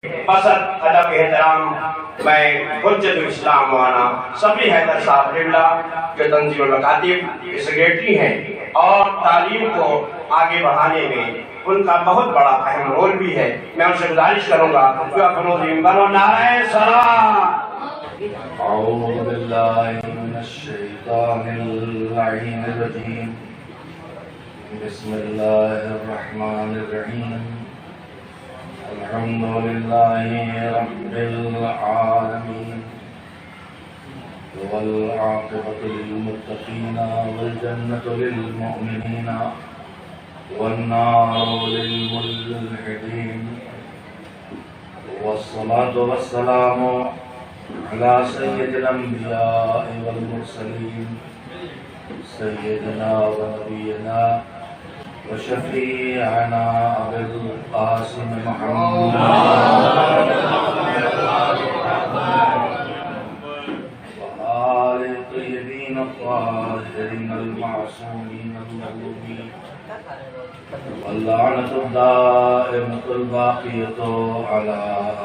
پسند ادب احترام میں حجت الاسلام مولانا صفی حیدر صاحب قبلہ جو تنظیم المکاتب کے سیکریٹری ہیں اور تعلیم کو آگے بڑھانے میں ان کا بہت بڑا اہم رول بھی ہے، میں ان سے گزارش کروں گا کہ اپنوں بنو نعرہ سلام۔ اعوذ باللہ من الشیطان اللعین الرجیم، بسم اللہ الرحمن الرحیم، الحمد للہ رب العالمین، والعاقبۃ للمتقین والجنۃ للمؤمنین والنار للملحدین، والصلاة والسلام على سید الانبیاء والمرسلین، سیدنا و نبینا وشفیعنا ابی القاسم محمد وآل الطیبین الطاہرین المعصومین المظلومین، واللعنۃ الدائمۃ الباقیۃ علی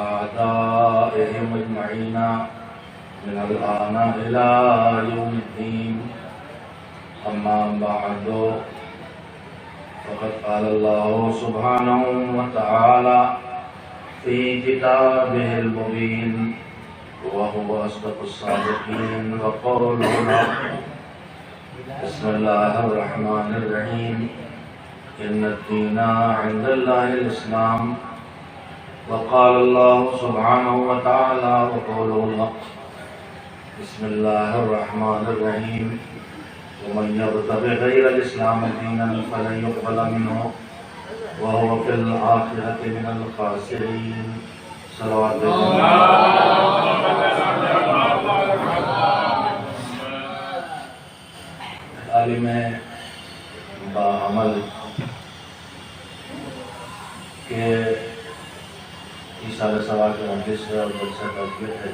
اعدائہم اجمعین من الآن الی یوم الدین، اما بعد، فقد قال اللہ سبحانہ وتعالی فی کتابہ المبین وهو اصدق الصادقین وقوله الحق۔ بسم اللہ الرحمن الرحیم، ان الدین عند اللہ الاسلام، وقال اللہ سبحانہ وتعالی وقوله الحق۔ بسم اللہ الرحمن الرحیم، ومن يبتغ غير الإسلام دينا فلن يقبل منه وهو في الآخرة من الخاسرين۔ صلوات عالم باعمل کے اشارہ سوال کے مجلس ہے اور جلسہ تربیت ہے۔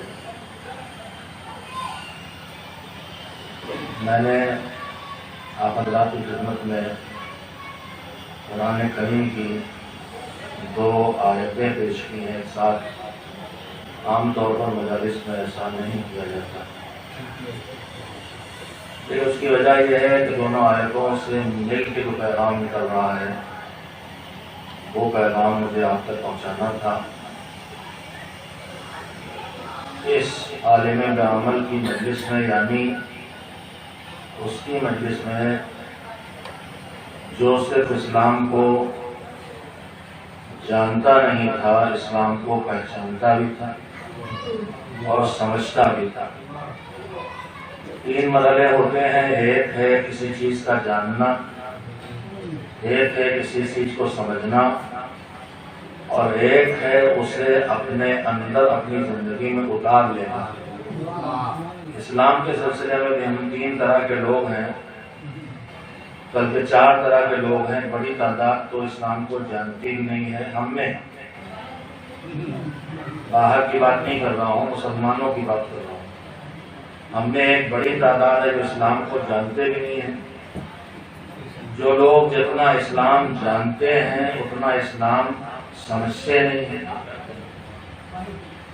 میں نے آپ حضرات کی خدمت میں قرآن کریم کی 2 آیتیں پیش کی ہیں ایک ساتھ۔ عام طور پر مجالس میں ایسا نہیں کیا جاتا، لیکن اس کی وجہ یہ ہے کہ دونوں آیتوں سے مل کے جو پیغام نکل رہا ہے وہ پیغام مجھے آپ تک پہنچانا تھا۔ اس عالم بعمل کی مجلس میں، یعنی اس کی مجلس میں جو صرف اسلام کو جانتا نہیں تھا، اسلام کو پہچانتا بھی تھا اور سمجھتا بھی تھا۔ 3 مرحلے ہوتے ہیں، ایک ہے کسی چیز کا جاننا، ایک ہے کسی چیز کو سمجھنا، اور ایک ہے اسے اپنے اندر اپنی زندگی میں اتار لینا۔ اسلام کے سلسلے میں بھی ہم 3 طرح کے لوگ ہیں، بلکہ 4 طرح کے لوگ ہیں۔ بڑی تعداد تو اسلام کو جانتی ہی نہیں ہے ہم میں، باہر کی بات نہیں کر رہا ہوں، مسلمانوں کی بات کر رہا ہوں۔ ہم میں ایک بڑی تعداد ہے جو اسلام کو جانتے بھی نہیں ہیں۔ جو لوگ جتنا اسلام جانتے ہیں اتنا اسلام سمجھتے نہیں ہیں۔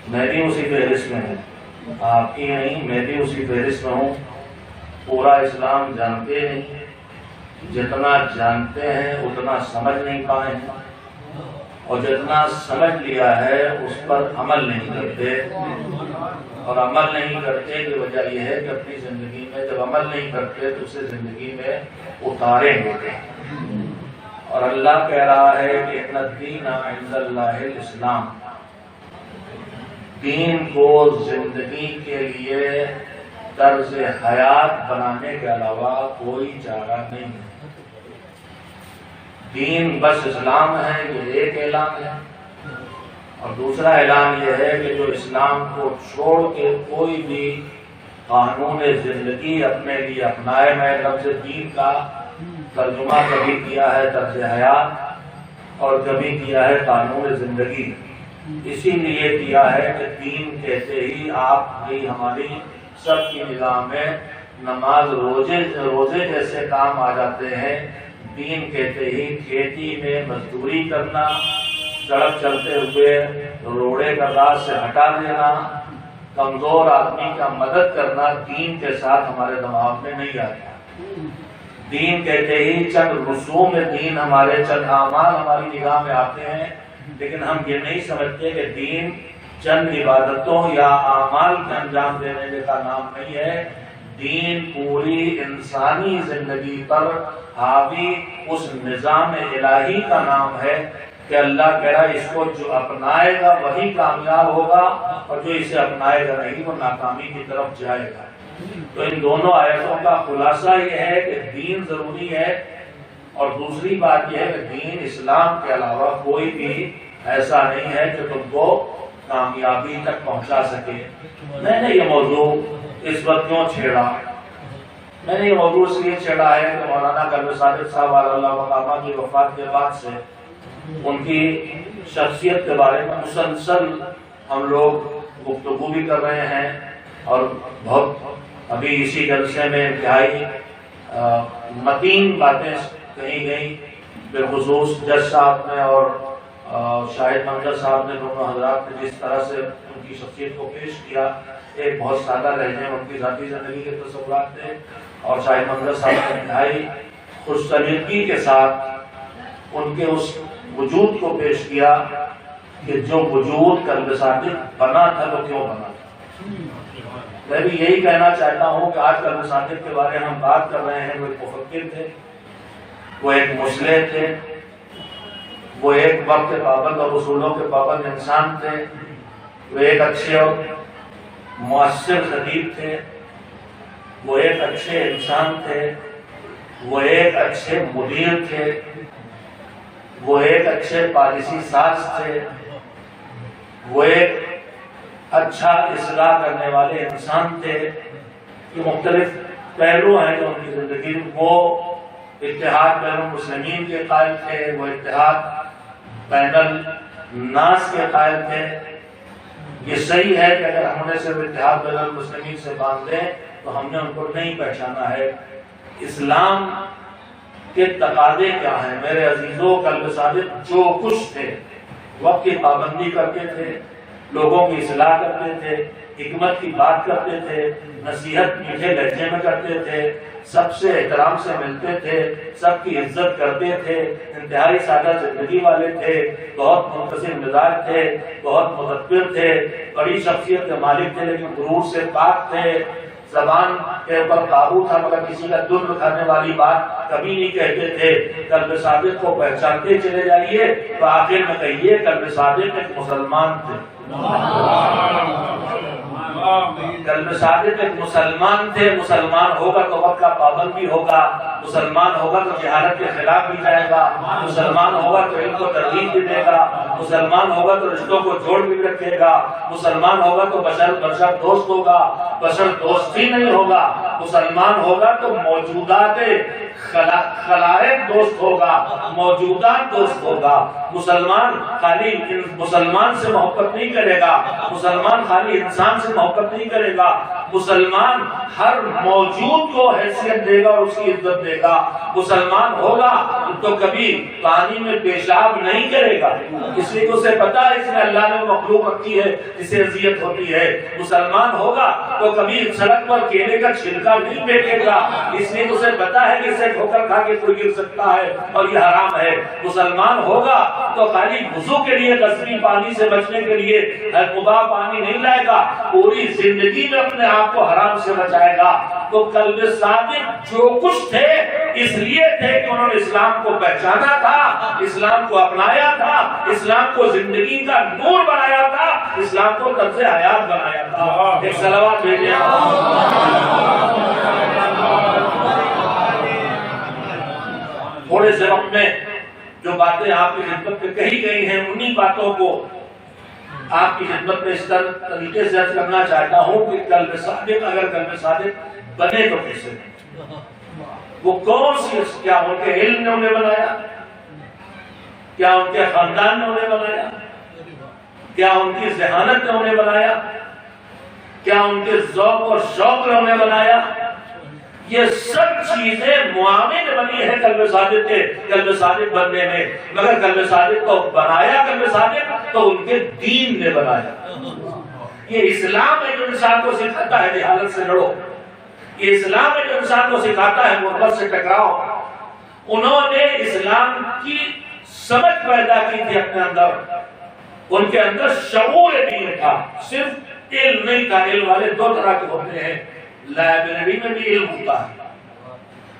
میں بھی اسی فہرست میں ہوں، آپ کی نہیں، میں بھی اسی فہرست میں ہوں۔ پورا اسلام جانتے نہیں، جتنا جانتے ہیں اتنا سمجھ نہیں پائے ہیں، اور جتنا سمجھ لیا ہے اس پر عمل نہیں کرتے، اور عمل نہیں کرتے کی وجہ یہ ہے کہ اپنی زندگی میں جب عمل نہیں کرتے تو اسے زندگی میں اتاریں گے۔ اور اللہ کہہ رہا ہے کہ ان الدین عند اللہ الاسلام، دین کو زندگی کے لیے طرز حیات بنانے کے علاوہ کوئی چارہ نہیں ہے۔ دین بس اسلام ہے، یہ ایک اعلان ہے، اور دوسرا اعلان یہ ہے کہ جو اسلام کو چھوڑ کے کوئی بھی قانون زندگی اپنے لیے اپنائے، میں لفظ دین کا ترجمہ کبھی کیا ہے طرز حیات اور کبھی کیا ہے قانون زندگی، اسی لیے کیا ہے کہ دین کہتے ہی آپ بھی ہماری سب کی نظام میں نماز روزے جیسے کام آ جاتے ہیں۔ دین کہتے ہی کھیتی میں مزدوری کرنا، سڑک چلتے ہوئے روڑے کا راہ سے ہٹا دینا، کمزور آدمی کا مدد کرنا دین کے ساتھ ہمارے دماغ میں نہیں آتا۔ دین کہتے ہی چند رسوم دین ہمارے، چند اعمال ہماری نگاہ میں آتے ہیں، لیکن ہم یہ نہیں سمجھتے کہ دین چند عبادتوں یا اعمال کا انجام دینے کا نام نہیں ہے۔ دین پوری انسانی زندگی پر حاوی اس نظام الہی کا نام ہے کہ اللہ کہہ رہا ہے اس کو جو اپنائے گا وہی کامیاب ہوگا، اور جو اسے اپنائے گا نہیں وہ ناکامی کی طرف جائے گا۔ تو ان دونوں آیتوں کا خلاصہ یہ ہے کہ دین ضروری ہے، اور دوسری بات یہ ہے کہ دین اسلام کے علاوہ کوئی بھی ایسا نہیں ہے جو تم کو کامیابی تک پہنچا سکے۔ میں نے یہ موضوع اس وقت کیوں چھیڑا؟ میں نے یہ موضوع اس لیے چھیڑا ہے کہ مولانا قلب صادق صاحب اللہ مقامہ کی وفات کے بعد سے ان کی شخصیت کے بارے میں مسلسل ہم لوگ گفتگو بھی کر رہے ہیں، اور بہت ابھی اسی جلسے میں انتہائی متین باتیں کہی گئیں، بالخصوص جج صاحب نے اور شاہد منظر صاحب نے، دونوں حضرات نے جس طرح سے ان کی شخصیت کو پیش کیا، ایک بہت سادہ لہجے میں ان کی ذاتی زندگی کے تصورات تھے، اور شاہد منظر صاحب نے انتہائی خوش سلیقگی کے ساتھ ان کے اس وجود کو پیش کیا کہ جو وجود قلب صادق بنا تھا وہ کیوں بنا تھا۔ میں بھی یہی کہنا چاہتا ہوں کہ آج قلب صادق کے بارے میں ہم بات کر رہے ہیں، وہ ایک مفکر تھے، وہ ایک مصلح تھے، وہ ایک وقت کے پابند اور اصولوں کے پابند انسان تھے، وہ ایک اچھے اور مؤثر خطیب تھے، وہ ایک اچھے انسان تھے، وہ ایک اچھے مدیر تھے، وہ ایک اچھے پالیسی ساز تھے، وہ ایک اچھا اصلاح کرنے والے انسان تھے۔ یہ مختلف پہلو ہیں جو ان کی زندگی میں۔ وہ اتحاد بین المسلمین کے قائل تھے، وہ اتحاد بین الناس کے قائل تھے۔ یہ صحیح ہے کہ اگر ہم انہیں صرف اتحاد بین المسلمین سے باندھ دیں تو ہم نے ان کو نہیں پہچانا ہے۔ اسلام کے تقاضے کیا ہیں میرے عزیزوں؟ قلب صادق جو کچھ تھے، وقت کی پابندی کرتے تھے، لوگوں کی اصلاح کرتے تھے، حکمت کی بات کرتے تھے، نصیحت میٹھے لہجے میں کرتے تھے، سب سے احترام سے ملتے تھے، سب کی عزت کرتے تھے، انتہائی سادہ زندگی والے تھے، بہت منتظم مزاج تھے، بہت مدبر تھے، بڑی شخصیت کے مالک تھے لیکن غرور سے پاک تھے، زبان کے اوپر قابو تھا مگر کسی کا دل دکھانے والی بات کبھی نہیں کہتے تھے۔ قلب صادق کو پہچانتے چلے جائیے تو آخر میں کہیے قلب صادق ایک مسلمان تھے۔ قلب صادق ایک مسلمان تھے۔ مسلمان ہوگا تو وقت کا پابند بھی ہوگا، مسلمان ہوگا تو جہالت کے خلاف بھی جائے گا، مسلمان ہوگا تو علم کو ترغیب بھی دے گا، مسلمان ہوگا تو رشتوں کو جوڑ بھی رکھے گا، مسلمان ہوگا تو بشر دوست ہوگا، بشر دوست ہی نہیں ہوگا، مسلمان ہوگا تو موجودات خلائق دوست ہوگا، موجودات دوست ہوگا۔ مسلمان خالی مسلمان سے محبت نہیں کرے گا، مسلمان خالی انسان سے محبت نہیں کرے گا، مسلمان ہر موجود کو حیثیت دے گا اور اس کی عزت دے گا۔ مسلمان ہوگا تو کبھی پانی میں پیشاب نہیں کرے گا، اس لیے اسے پتا ہے اس میں اللہ نے مخلوق رکھی ہے جسے اذیت ہوتی ہے۔ مسلمان ہوگا تو کبھی سڑک پر کیلے کا چھلکا نہیں پھینکے گا، اس لیے اسے پتا ہے کہ اسے ٹھوکر کھا کے کوئی گر سکتا ہے اور یہ حرام ہے۔ مسلمان ہوگا تو خالی وضو کے لیے قصبی پانی سے بچنے کے لیے مباح پانی نہیں لائے گا، پوری زندگی میں اپنے آپ کو حرام سے بچائے گا۔ تو قلب صادق جو کچھ تھے اس لیے تھے کہ انہوں نے اسلام کو پہچانا تھا، اسلام کو اپنایا تھا، اسلام کو زندگی کا نور بنایا تھا، اسلام کو طرز حیات بنایا تھا۔ ایک صلوات بھیجیں۔ تھوڑے سے وقت میں جو باتیں آپ کی خدمت میں کہی گئی ہیں انہی باتوں کو آپ کی خدمت میں اس طریقے سے عرض کرنا چاہتا ہوں کہ قلب صادق اگر قلب صادق بنے تو کیسے؟ وہ کون سی؟ کیا ان کے علم نے انہیں بنایا؟ کیا ان کے خاندان نے انہیں بنایا؟ کیا ان کی ذہانت نے انہیں بنایا؟ کیا ان کے ذوق اور شوق نے انہیں بنایا؟ یہ سب چیزیں معاون بنی ہے قلب صادق کے قلب صادق بننے میں، مگر قلب صادق کو بنایا قلب صادق تو ان کے دین نے بنایا۔ یہ اسلام ہے جو انسان کو سکھاتا ہے جہالت سے لڑو، یہ اسلام ہے جو انسان کو سکھاتا ہے غربت سے ٹکراؤ۔ انہوں نے اسلام کی سمجھ پیدا کی تھی اپنے اندر، ان کے اندر شعور دین تھا، صرف علم نہیں تھا۔ علم والے دو طرح کے ہوتے ہیں، لائبریری میں بھی علم ہوتا ہے،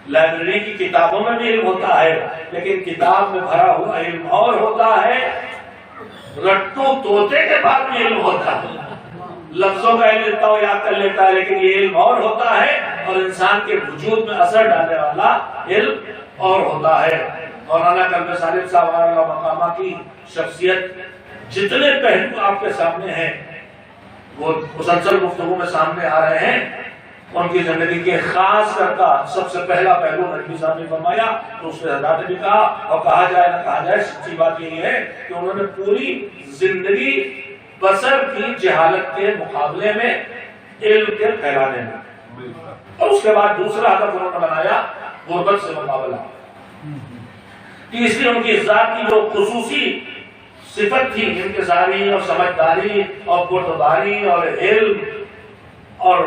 لائبریری کی کتابوں میں بھی علم ہوتا ہے، لیکن کتاب میں بھرا ہوا علم اور ہوتا ہے، رٹو طوطے کے بعد بھی علم ہوتا ہے، لفظوں کا علم لیتا ہو یاد کر لیتا ہے، لیکن یہ علم اور ہوتا ہے، اور انسان کے وجود میں اثر ڈالنے والا علم اور ہوتا ہے۔ مولانا قلب صادق صاحب اللہ مقامہ کی شخصیت جتنے پہلو آپ کے سامنے ہیں وہ مسلسل گفتگو میں سامنے آ رہے ہیں، ان کی زندگی کے خاص کر کا سب سے پہلا پہلو نبی صاحب نے فرمایا، تو اس نے حضرات نے بھی کہا، اور کہا جائے نہ کہا جائے، سچی بات یہ ہے کہ انہوں نے پوری زندگی بسر کی جہالت کے مقابلے میں علم کے پھیلانے میں، اور اس کے بعد دوسرا ہدف انہوں نے بنایا غربت سے مقابلہ۔ تیسری ان کی ذات کی جو خصوصی صفت تھی، انکساری اور سمجھداری اور پردباری اور علم اور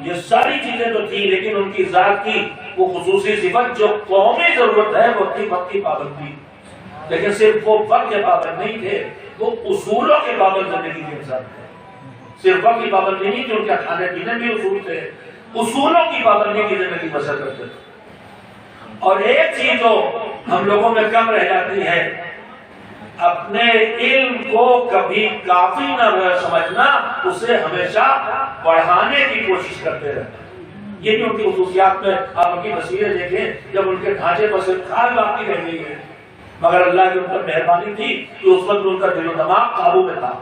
یہ ساری چیزیں تو تھی، لیکن ان کی ذات کی وہ خصوصی صفت جو قومی ضرورت ہے وہ تھی وقت کی پابندی۔ لیکن صرف وہ وقت کے پابند نہیں تھے، وہ اصولوں کے پابند زندگی کے انسان تھے۔ صرف وقت کی پابندی نہیں تھی، ان کے کھانے پینے بھی اصول تھے، اصولوں کی پابندی کی زندگی بسر کرتے تھے۔ اور ایک چیز جو ہم لوگوں میں کم رہ جاتی ہے، اپنے علم کو کبھی کافی نہ سمجھنا، اسے ہمیشہ بڑھانے کی کوشش کرتے رہنا۔ یہ بھی ان کی خصوصیات میں آپ ان کی تصویریں دیکھیں، جب ان کے ڈھانچے پر صرف کھال باقی رہ گئی ہے، مگر اللہ کی ان پر مہربانی تھی کہ اس وقت ان کا دل و دماغ قابو میں تھا،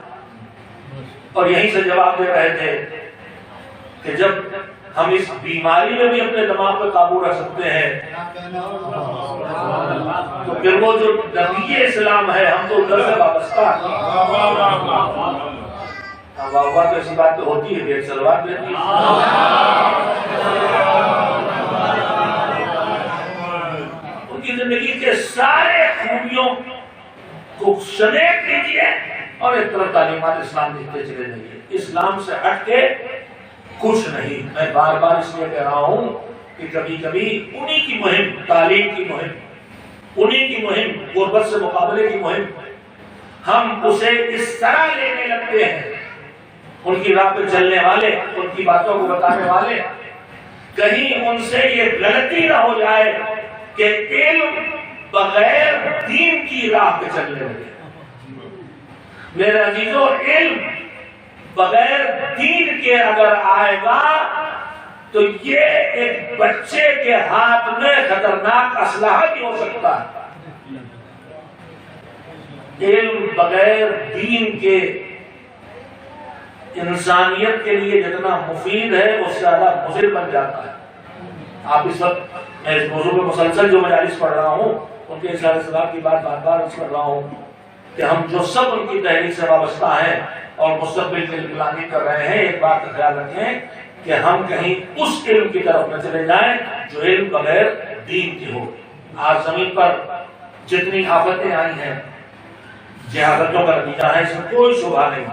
اور یہیں سے جواب دے رہے تھے کہ جب ہم اس بیماری میں بھی اپنے دماغ پہ قابو رکھ سکتے ہیں تو پھر وہ جو نبی اسلام ہے، ہم تو ادھر سے وابستہ ہیں۔ واہ تو ایسی بات تو ہوتی ہے، ایک سلوات دیتی ہے۔ ان کی زندگی کے سارے خوبیوں کو شریک لیجیے اور ایک طرف تعلیمات اسلام لکھتے چلے جائیے، اسلام سے ہٹ کے کچھ نہیں۔ میں بار بار اس لیے کہہ رہا ہوں کہ کبھی کبھی انہی کی مہم، تعلیم کی مہم، انہی کی مہم، غربت سے مقابلے کی مہم، ہم اسے اس طرح لینے لگتے ہیں، ان کی راہ پہ چلنے والے، ان کی باتوں کو بتانے والے، کہیں ان سے یہ غلطی نہ ہو جائے کہ علم بغیر دین کی راہ پہ چلنے لگے۔ میرے عزیزو، علم بغیر دین کے اگر آئے گا تو یہ ایک بچے کے ہاتھ میں خطرناک اسلحہ بھی ہو سکتا ہے۔ علم بغیر دین کے انسانیت کے لیے جتنا مفید ہے اس سے زیادہ مضر بن جاتا ہے۔ آپ اس وقت میں اس موضوع پہ مسلسل جو مجالس پڑھ رہا ہوں، ان کے اشارے سباب کی بات بار بار کر رہا ہوں کہ ہم جو سب ان کی تحریک سے وابستہ ہیں اور مستقبل کی پلاننگ کر رہے ہیں، ایک بات کا خیال رکھیں کہ ہم کہیں اس علم کی طرف نہ چلے جائیں جو علم بغیر دین کی ہو۔ آج زمین پر جتنی آفتیں آئی ہیں، جہالتوں کا نتیجہ ہے، اس میں کوئی شبہ نہیں۔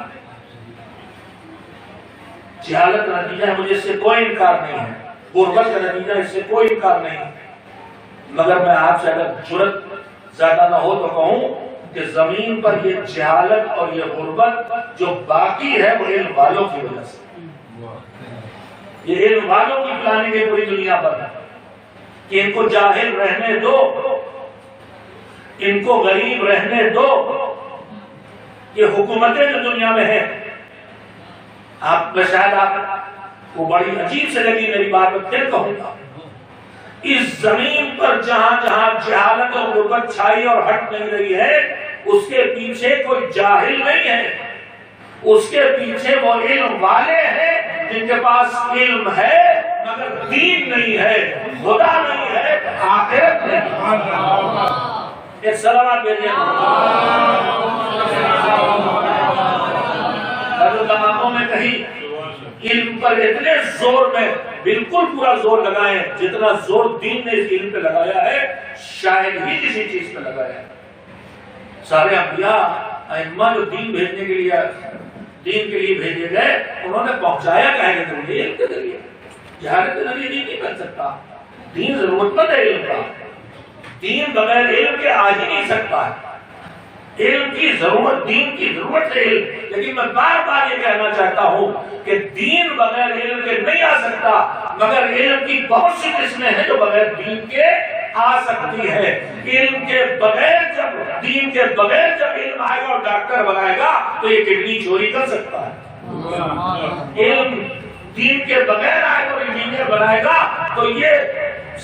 جہالت کا نتیجہ ہے، مجھے اس سے کوئی انکار نہیں ہے، غربت کا نتیجہ اس سے کوئی انکار نہیں، مگر میں آپ سے اگر جرت زیادہ نہ ہو تو کہوں کہ زمین پر یہ جہالت اور یہ غربت جو باقی ہے وہ علم والوں کی وجہ سے، یہ علم والوں کی پلاننگ ہے پوری دنیا پر کہ ان کو جاہل رہنے دو، ان کو غریب رہنے دو۔ یہ حکومتیں جو دنیا میں ہیں، آپ میں شاید آپ کو بڑی عجیب سے لگی میری بات، میں پھر کہوں گا، اس زمین پر جہاں جہاں جہالت اور غربت چھائی اور ہٹ نہیں رہی ہے، اس کے پیچھے کوئی جاہل نہیں ہے، اس کے پیچھے وہ علم والے ہیں جن کے پاس علم ہے مگر دین نہیں ہے، خدا نہیں ہے، آخرت نہیں۔ ایک سلوات بھیجیں۔ حضرت اماموں میں کہیں علم پر اتنے زور میں بالکل پورا زور لگائیں جتنا زور دین نے اس علم پہ لگایا ہے شاید ہی کسی چیز پہ لگایا ہے۔ سارے انبیاء ائمہ جو دین بھیجنے کے لیے بھیجے گئے انہوں نے پہنچایا کہے گا تم علم کے ذریعے، جہالت کے ذریعے دین نہیں بن سکتا۔ دین ضرورت مند ہے علم کا، دین بغیر علم کے آ ہی نہیں سکتا ہے۔ علم کی ضرورت، دین کی ضرورت ہے علم، لیکن میں بار بار یہ کہنا چاہتا ہوں کہ دین بغیر علم کے نہیں آ سکتا، مگر علم کی بہت سی قسمیں ہیں جو بغیر دین کے آ سکتی ہے۔ علم کے بغیر دین کے بغیر جب علم آئے گا اور ڈاکٹر بنائے گا تو یہ کڈنی چوری کر سکتا ہے۔ علم دین کے بغیر آئے گا اور انجینئر بنائے گا تو یہ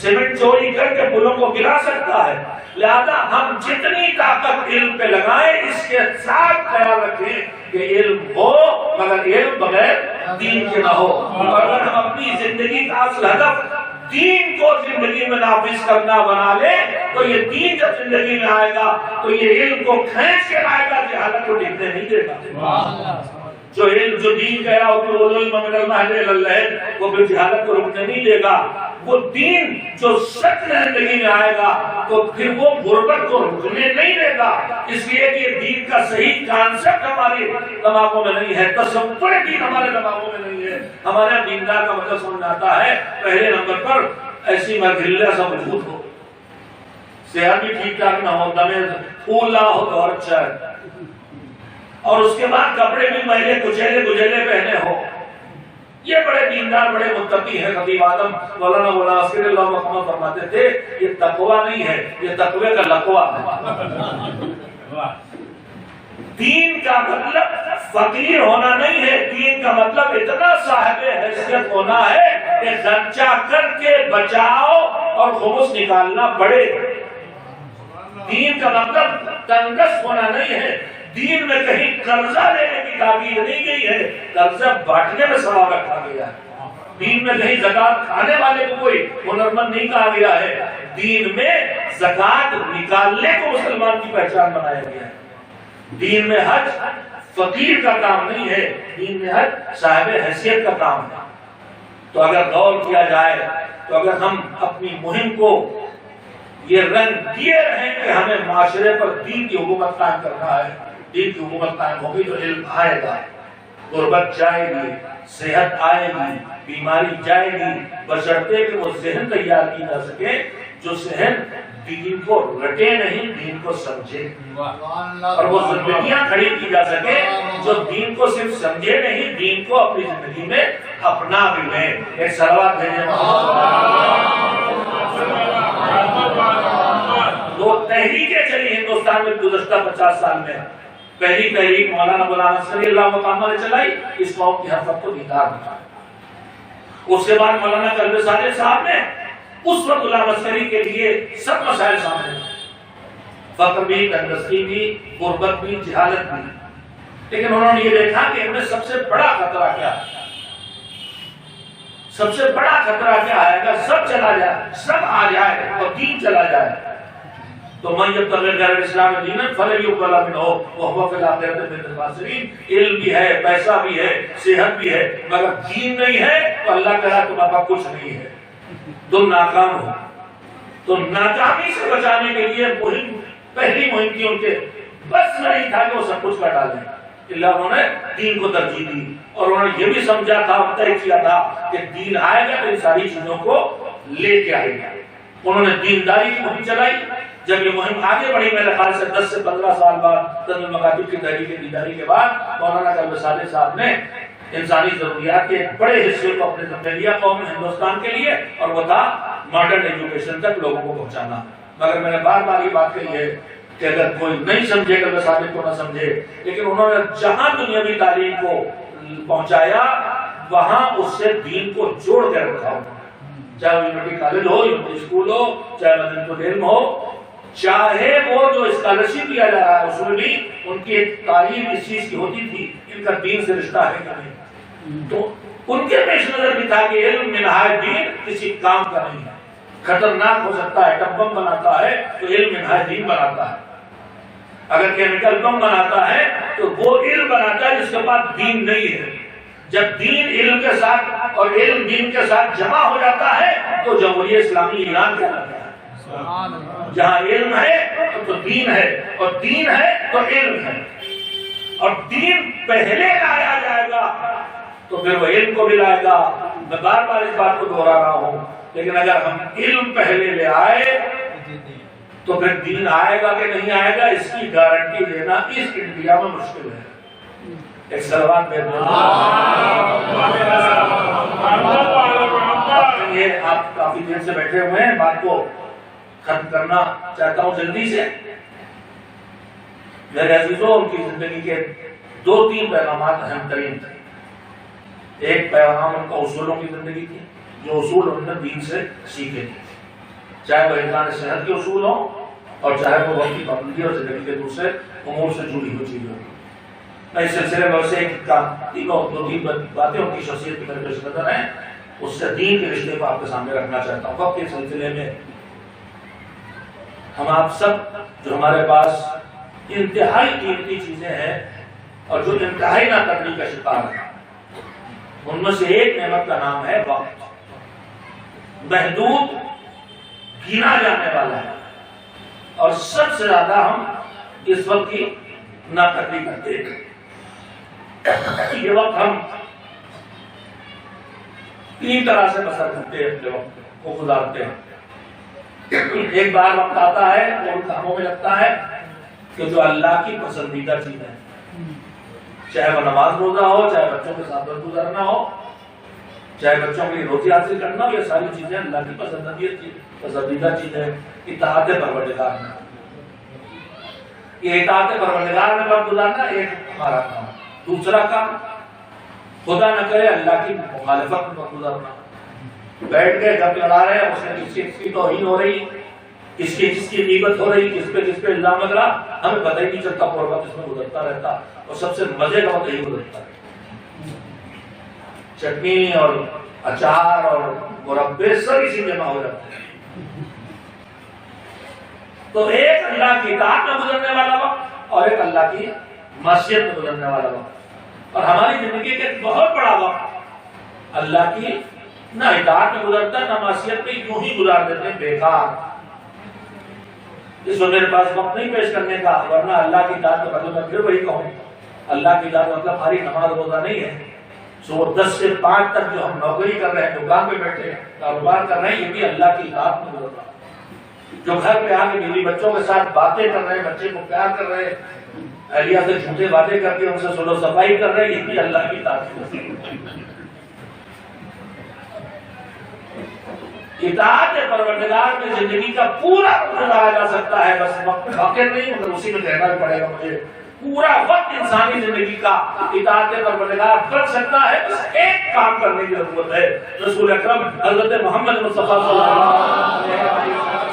سیمنٹ چوری کر کے پلوں کو گرا سکتا ہے۔ لہذا ہم جتنی طاقت علم پہ لگائیں اس کے ساتھ خیال رکھیں کہ علم ہو مگر علم بغیر دین کے نہ ہو، اور اگر ہم اپنی زندگی کا اصل ہدف دین کو زندگی میں نافذ کرنا بنا لیں تو یہ دین جب زندگی میں آئے گا تو یہ علم کو کھینچ کے لائے گا، جہالت کو ٹکنے نہیں دے گا۔ جو علم جو دین کہہ رہا ہو وہ پھر جہالت کو رکنے نہیں دے گا۔ وہ دین جو سچ زندگی میں آئے گا تو پھر وہ غربت کو رکنے نہیں دے گا، اس لیے کہ دین کا صحیح کانسیپٹ ہمارے دماغوں میں نہیں ہے، تصور دین ہمارے دماغوں میں نہیں ہے۔ ہمارا دیندار کا مطلب سمجھ آتا ہے پہلے نمبر پر ایسی مرغلہ سا مضبوط ہو، صحت بھی ٹھیک ٹھاک نہ ہو، دمے پھولا ہو تو اور اچھا ہے، اور اس کے بعد کپڑے بھی میلے کچیلے پہنے ہو۔ یہ بڑے دیندار بڑے متقی ہیں۔ خطیب اعظم مولانا ناصر اللہ محمد فرماتے تھے یہ تقوی نہیں ہے، یہ تقوی کا لقوہ ہے۔ دین کا مطلب فقیر ہونا نہیں ہے، دین کا مطلب اتنا صاحب حیثیت ہونا ہے کہ خرچہ کر کے بچاؤ اور خمس نکالنا پڑے۔ دین کا مطلب تنگس ہونا نہیں ہے، دین میں کہیں قرضہ لینے کی تاکید نہیں گئی ہے، قرضہ بانٹنے میں ثواب رکھا گیا ہے۔ دین میں کہیں زکات کھانے والے کو کوئی ہنرمند نہیں کہا گیا ہے، دین میں زکات نکالنے کو مسلمان کی پہچان بنایا گیا ہے۔ دین میں حج فقیر کا کام نہیں ہے، دین میں حج صاحب حیثیت کا کام ہے۔ تو اگر غور کیا جائے تو اگر ہم اپنی مہم کو یہ رنگ دیے رہیں کہ ہمیں معاشرے پر دین کی حکومت قائم کرنا ہے، دین کی حکومت قائم ہوگی تو علم آئے گا، غربت جائے گی، صحت آئے گی، بیماری جائے گی، بشرطے کہ وہ ذہن تیار کی جا سکے جو ذہن دین کو رٹے نہیں، دین کو سمجھے، اور وہ زندگیاں کھڑی کی جا سکے جو دین کو صرف سمجھے نہیں، دین کو اپنی زندگی میں اپنا بھی لیں۔ ایک صلوات بھیجیں۔ دو تحریکیں چلی ہندوستان میں گزشتہ 50 سال میں۔ پہلی تحریک مولانا غلام نصری اللہ مقامہ نے چلائی، اس قوم کی حرکت کو دیدار بنا۔ اس کے بعد مولانا کلب صالح صاحب نے اس وقت غلام نصری کے لیے سب مسائل سامنے، فقر بھی، تندرستی بھی، غربت بھی، جہالت بھی، لیکن انہوں نے یہ دیکھا کہ ان میں سب سے بڑا خطرہ کیا ہے، سب سے بڑا خطرہ کیا ہے؟ اگر سب چلا جائے، سب آ جائے اور دین چلا جائے تو من یبتغی غیر الاسلام دینا فلن یقبل منہ وہو فی الآخرۃ من الخاسرین۔ علم بھی ہے، پیسہ بھی ہے، صحت بھی ہے، مگر دین نہیں ہے تو اللہ کہا تمہارا کچھ نہیں ہے، تم ناکام ہو۔ تو ناکامی سے بچانے کے لیے پہلی مہم کی ان کے بس نہیں تھا کہ وہ سب کچھ کر ڈالیں، اللہ انہوں نے دین کو ترجیح دی، اور انہوں نے یہ بھی سمجھا تھا اور طے کیا تھا کہ دین آئے گا تو ان ساری چیزوں کو لے کے آئے گا۔ انہوں نے دینداری کی مہم چلائی۔ جب یہ مہم آگے بڑھی میرے خیال سے 10 سے 15 سال بعد تنظیم المکاتب کی تحریک دینداری کے بعد مولانا کلب صالح صاحب نے انسانی ضروریات کے ایک بڑے حصے کو اپنے ذمہ لیا قوم ہندوستان کے لیے، اور وہ تھا ماڈرن ایجوکیشن تک لوگوں کو پہنچانا۔ مگر میں نے بار بار یہ بات کہی ہے کہ اگر کوئی نہیں سمجھے کلب صالح کو نہ سمجھے، لیکن انہوں نے جہاں دنیاوی تعلیم کو پہنچایا وہاں اس سے دین کو جوڑ کے رکھا، چاہے یونیورسٹی کالج ہو، یونیورسٹی اسکول ہو، چاہے مدرسۃ العلم ہو، چاہے وہ جو اسکالرشپ دیا جا رہا ہے اس میں بھی ان کی ایک تعلیم اس چیز کی ہوتی تھی ان کا دین سے رشتہ ہے کہ نہیں۔ تو ان کے پیش نظر بھی تھا کہ علم منہاج دین کسی کام کا نہیں ہے، خطرناک ہو سکتا ہے، ایٹم بم بناتا ہے تو علم منہاج دین بناتا ہے، اگر کیمیکل بم بناتا ہے تو وہ علم بناتا ہے جس کے پاس دین نہیں ہے، جب دین علم کے ساتھ اور علم دین کے ساتھ جمع ہو جاتا ہے تو جمہوریہ اسلامی ایران کہلاتا ہے۔ جہاں علم ہے تو دین ہے، اور دین ہے تو علم ہے، اور دین پہلے لایا جائے گا تو پھر وہ علم کو بھی لائے گا۔ میں بار بار اس بات کو دہرا رہا ہوں، لیکن اگر ہم علم پہلے لے آئے تو پھر دین آئے گا کہ نہیں آئے گا اس کی گارنٹی دینا اس انڈیا میں مشکل ہے۔ ایک سلوات میں یہ آپ کافی دیر سے بیٹھے ہوئے ہیں، بات کو ختم کرنا چاہتا ہوں جلدی سے۔ میرے عزیزوں، ان کی زندگی کے 2-3 پیغامات اہم ترین تھے۔ ایک پیغام ان کا اصولوں کی زندگی تھی، جو اصول انہوں نے دین سے سیکھے تھے، چاہے وہ حفظان صحت کے اصول ہوں اور چاہے وہ وقت کی پابندی اور زندگی کے دوسرے امور سے جڑی ہوئی چیزیں ہوں۔ میں اس سلسلے میں اسے دو-تین باتیں ان کی شخصیت کی میرے پیش نظر ہیں، اس سے دین کے رشتے کو آپ کے سامنے رکھنا چاہتا ہوں۔ وقت کے سلسلے میں ہم آپ سب جو ہمارے پاس انتہائی قیمتی چیزیں ہیں اور جو انتہائی ناقدری کا شکار ہیں، ان میں سے ایک نعمت کا نام ہے وقت۔ محدود، گنا جانے والا ہے، اور سب سے زیادہ ہم اس وقت کی ناقدری کرتے ہیں۔ یہ وقت ہم 3 طرح سے بسر کرتے ہیں، اپنے وقت کو گزارتے ہیں۔ ایک بار وقت آتا ہے وہ ان کاموں میں لگتا ہے کہ جو اللہ کی پسندیدہ چیز ہے، چاہے وہ نماز روزہ ہو، چاہے بچوں کے ساتھ وقت گزارنا ہو، چاہے بچوں کے لیے روزی حاصل کرنا ہو، یہ ساری چیزیں اللہ کی پسندیدہ چیزیں۔ اطاعت پروردگار میں، یہ اطاعت پروردگار میں وقت گزارنا ایک ہمارا کام۔ دوسرا کام، خدا نہ کرے اللہ کی مخالفت میں وقت گزارنا۔ بیٹھ کے گپ لڑا رہے ہیں، اس میں کس کی توہین ہو رہی، کس کی غیبت ہو رہی، کس پہ الزام لگ رہا، ہمیں پتہ ہی نہیں چلتا، پورا وقت اس میں گزرتا رہتا، اور سب سے مزے کا وقت یہی گزرتا ہے۔ چٹنی اور اچار اور مربے سب اسی جمع ہو جاتے ہیں۔ تو ایک اللہ کی اطاعت میں گزرنے والا وقت اور ایک اللہ کی معصیت میں گزرنے والا وقت، اور ہماری زندگی کے ایک بہت بڑا وقت اللہ کی نہ اطاعت میں گزرتا نہ معصیت میں، یوں ہی گزار دیتے ہیں بیکار۔ اس وقت میرے پاس وقت نہیں پیش کرنے کا، ورنہ اللہ کی اطاعت کا مطلب میں پھر وہی کہوں، اللہ کی اطاعت کا مطلب ہماری نماز روزہ نہیں ہے۔ صبح 10 سے 5 تک جو ہم نوکری کر رہے ہیں، دکان پہ بیٹھے ہیں، کاروبار کر رہے ہیں، یہ بھی اللہ کی اطاعت میں گزر رہا ہے۔ جو گھر پہ آ کے بیوی بچوں کے ساتھ باتیں کر رہے ہیں، بچے کو پیار کر رہے ہیں، اہلیہ سے جھوٹے باتیں کر کے ان سے سلو صفائی کر رہے ہیں، یہ بھی اللہ کی اطاعت میں گزر رہا ہے۔ اطاعت پروردگار میں زندگی کا پورا گزارا جا سکتا ہے، بس وقت واقع نہیں، مگر اسی میں کہنا بھی پڑے گا مجھے، پورا وقت انسانی زندگی کا اطاعت پروردگار کر سکتا ہے، بس ایک کام کرنے کی ضرورت ہے۔ رسول اکرم حضرت محمد مصطفیٰ صلی اللہ علیہ وسلم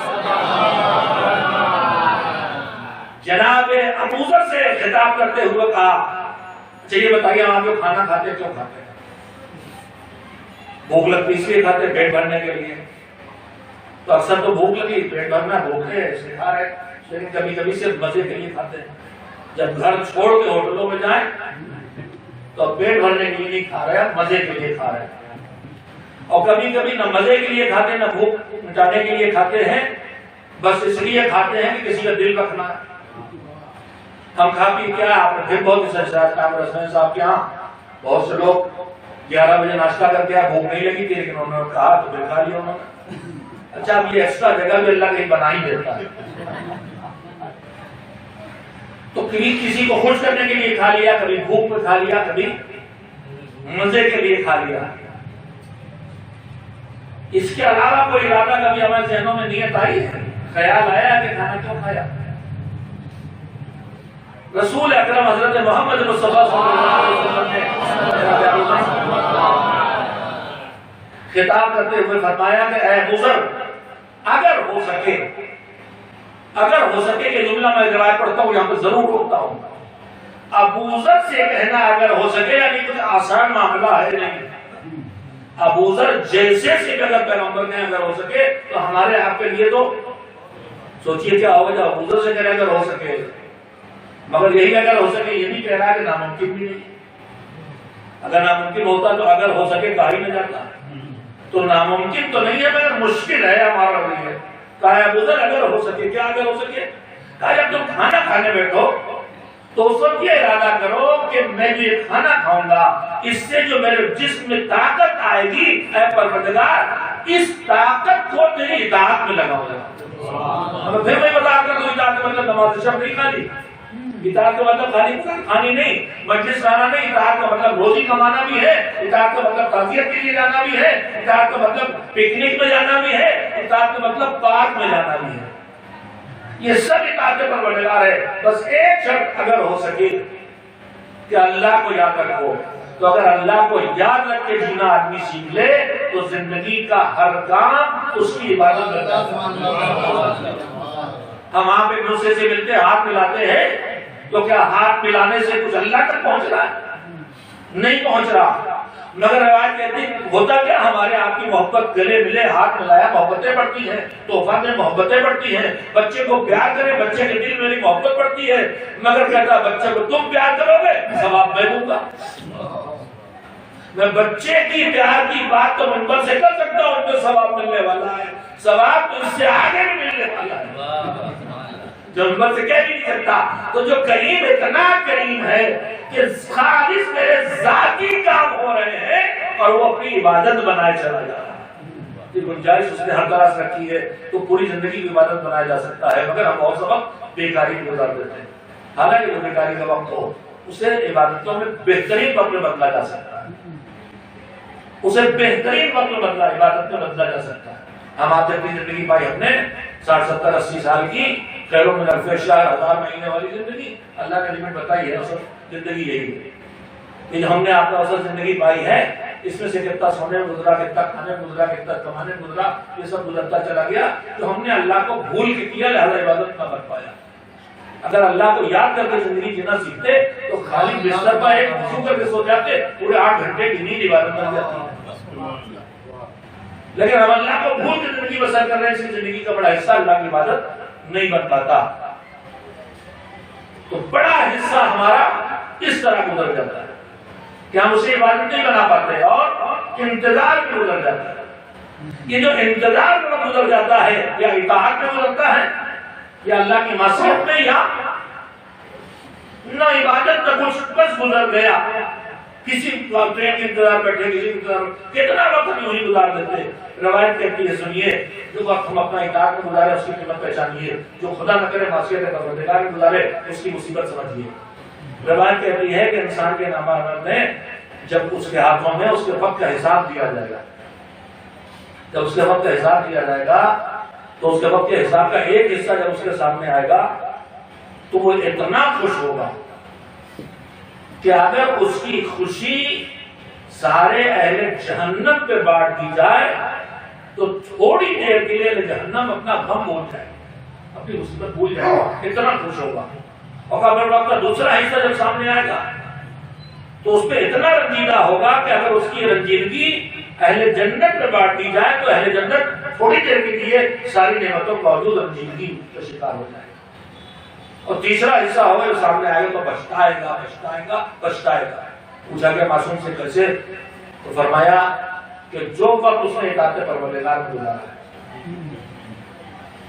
جناب ابو ذر سے خطاب کرتے ہوئے کہا، چلیے بتائیے آپ جو کھانا کھاتے کیوں کھاتے ہیں؟ بھوک لگتی اس لیے کھاتے، پیٹ بھرنے کے لیے؟ تو اکثر تو بھوک لگی، پیٹ بھرنا بھوکے سے کھا رہے، لیکن کبھی کبھی صرف مزے کے لیے کھاتے ہیں۔ جب گھر چھوڑ کے ہوٹلوں میں جائیں تو پیٹ بھرنے کے لیے نہیں کھا رہے، مزے کے لیے کھا رہے ہیں، اور کبھی کبھی نہ مزے کے لیے کھاتے نہ بھوک مٹانے کے لیے کھاتے ہیں، بس اس لیے کھاتے ہیں کہ کسی کا دل رکھنا ہے۔ ہم کھا پی کیا، آپ نے پھر بہت سچ کام رسمیں صاحب کے یہاں بہت سے لوگ 11 بجے ناشتہ کر کے بھوک نہیں لگی تھی، لیکن انہوں نے کہا تو پھر کھا لیا انہوں نے۔ اچھا، اب یہ ایکسٹرا جگہ بھی اللہ کہیں بنا ہی دیتا ہے، تو کبھی کسی کو خوش کرنے کے لیے کھا لیا، کبھی بھوک پہ کھا لیا، کبھی مزے کے لیے کھا لیا۔ اس کے علاوہ کوئی ارادہ کبھی ہمارے ذہنوں میں نیت آئی ہے، خیال آیا کہ کھانا کیوں کھایا؟ رسول اکرم حضرت محمد مصطفیٰ صلی اللہ علیہ وسلم نے خطاب کرتے ہوئے فرمایا کہ اے ابو ذر، اگر ہو سکے کہ جملہ میں روایت پڑھتا ہوں، یہاں پہ ضرور روکتا ہوں، ابو ذر سے کہنا اگر ہو سکے، یعنی کچھ آسان معاملہ ہے نہیں۔ ابو ذر جیسے سے اگر پیغمبر نے اگر ہو سکے تو ہمارے آپ کے لیے تو سوچئے کیا ہوگا جب ابو ذر سے کہنا اگر ہو سکے، مگر یہی اگر ہو سکے یہ بھی کہہ رہا ہے کہ ناممکن بھی نہیں۔ اگر ناممکن ہوتا تو اگر ہو سکے کہا ہی نہ جاتا. تو ناممکن تو نہیں ہے مگر مشکل ہے ہمارا لیے. کہا ابو ذر اگر ہو سکے. کیا اگر ہو سکے؟ کہا جب تم کھانا کھانے بیٹھو تو اس وقت یہ ارادہ کرو کہ میں جو یہ کھانا کھاؤں گا اس سے جو میرے جسم میں طاقت آئے گی اے پروردگار اس طاقت کو تیری اطاعت میں لگاؤں گا. پھر میں بتا کر دوں اطاعت کا مطلب نماز شب نہیں کھانی. اطاعت کا مطلب خالی کھانی نہیں، مجلس لانا نہیں. اطاعت کا مطلب روزی کمانا بھی ہے. اطاعت کا مطلب تعزیت کے لیے جانا بھی ہے. اطاعت کا مطلب پکنک میں جانا بھی ہے. اطاعت کا مطلب پارک میں جانا بھی ہے. یہ سب اطاعت پروردگار ہے. بس ایک شرط اگر ہو سکے کہ اللہ کو یاد رکھو. تو اگر اللہ کو یاد رکھ کے جینا آدمی سیکھ لے تو زندگی کا ہر کام اس کی عبادت کرتا ہے. ہم آپ ایک دوسرے سے ملتے ہاتھ ملاتے ہیں تو کیا ہاتھ ملانے سے کچھ اللہ تک پہنچ رہا ہے؟ نہیں پہنچ رہا. مگر روایت کہتی ہوتا کیا ہمارے آپ کی محبت گلے ملے ہاتھ ملایا محبتیں بڑھتی ہیں. تحفہ میں محبتیں بڑھتی ہیں. بچے کو پیار کرے بچے کے دل میں میری محبت بڑھتی ہے. مگر کہتا بچے کو تم پیار کرو گے ثواب میں دوں گا. میں بچے کی پیار کی بات تو منبر سے کر سکتا ہوں ان کو ثواب ملنے والا ہے. ثواب تو اس سے آگے بھی ملنے والا ہے جو منبر سے کہہ بھی نہیں سکتا. تو جو کریم اتنا کریم ہے کہ خالص میرے ذاتی کام ہو رہے ہیں اور وہ اپنی عبادت بنائے چلا جا رہا ہے. یہ گنجائش اس نے ہر طرح سے رکھی ہے تو پوری زندگی کی عبادت بنایا جا سکتا ہے. مگر ہم بہت وقت بیکاری میں گزار دیتے ہیں. حالانکہ جو بیکاری کا وقت ہو اسے عبادتوں میں بہترین وقت میں بدلا جا سکتا ہے. اسے بہترین وقت میں بدلا عبادت میں بدلا جا سکتا ہے. ہم آپ اپنی زندگی پائی ہم نے 60 70 80 سال کی خیروں میں نرفے شاہ 1000 مہینے والی زندگی. اللہ نے لمٹ بتائی ہے اصل زندگی یہی ہے. یہ جو ہم نے آپ کا اصل زندگی پائی ہے اس میں سے کتنا سونے میں گزرا کتنا کھانے میں گزرا کتنا کمانے میں گزرا یہ سب گزرتا چلا گیا. تو ہم نے اللہ کو بھول کے کیا لہذا عبادت نہ کر پایا. اگر اللہ کو یاد کر کے زندگی جینا سیکھتے تو خالی بستر پر ایک وضو کر کے سو جاتے پورے 8 گھنٹے کی نیند عبادت بن جاتی. لیکن ہم اللہ کو بھول کے زندگی بسر کر رہے ہیں اس کی زندگی کا بڑا حصہ اللہ کی عبادت نہیں بن پاتا. تو بڑا حصہ ہمارا اس طرح گزر جاتا ہے کہ ہم اسے عبادت نہیں بنا پاتے اور انتظار میں گزر جاتا ہے. یہ جو انتظار میں گزر جاتا ہے یا اطاعت میں گزرتا ہے یا اللہ کی معصیت میں یا نہ عبادت کا کچھ بس گزر گیا. کسی ٹرین کے انتظار بیٹھے کسی انتظار کتنا وقت یوں ہی گزار دیتے. روایت کہتی ہے سنیے جو وقت ہم اپنا اطاعت میں گزارے اس کی قیمت پہچانیے. جو خدا نہ کرے معصیت پروردگار میں گزارے اس کی مصیبت سمجھیے. روایت کہتی ہے کہ انسان کے نامہ میں جب اس کے ہاتھوں میں اس کے وقت کا حساب دیا جائے گا جب اس کے وقت کا حساب دیا جائے گا تو اس کے وقت کے حساب کا ایک حصہ جب اس کے سامنے آئے گا تو وہ اتنا خوش ہوگا کہ اگر اس کی خوشی سارے اہل جہنم پہ بانٹ دی جائے تو تھوڑی دیر کے لیے جہنم اپنا غم بھول جائے اپنی مصیبت بھول جائے گا. اتنا خوش ہوگا. اور قبر وقت کا دوسرا حصہ جب سامنے آئے گا تو اس پہ اتنا رنجیدہ ہوگا کہ اگر اس کی رنجیدگی اہل جنت میں بانٹ دی جائے تو اہل جنت تھوڑی دیر کے لیے ساری نعمتوں کے باوجود رنجیدگی کا شکار ہو جائے. اور تیسرا حصہ ہوگا جو سامنے آئے گا تو پچھتائے گا پچھتائے گا پچھتائے گا. پوچھا گیا معصوم سے کیسے؟ تو فرمایا کہ جو وقت اس نے اطاعت پروردگار میں گزارا ہے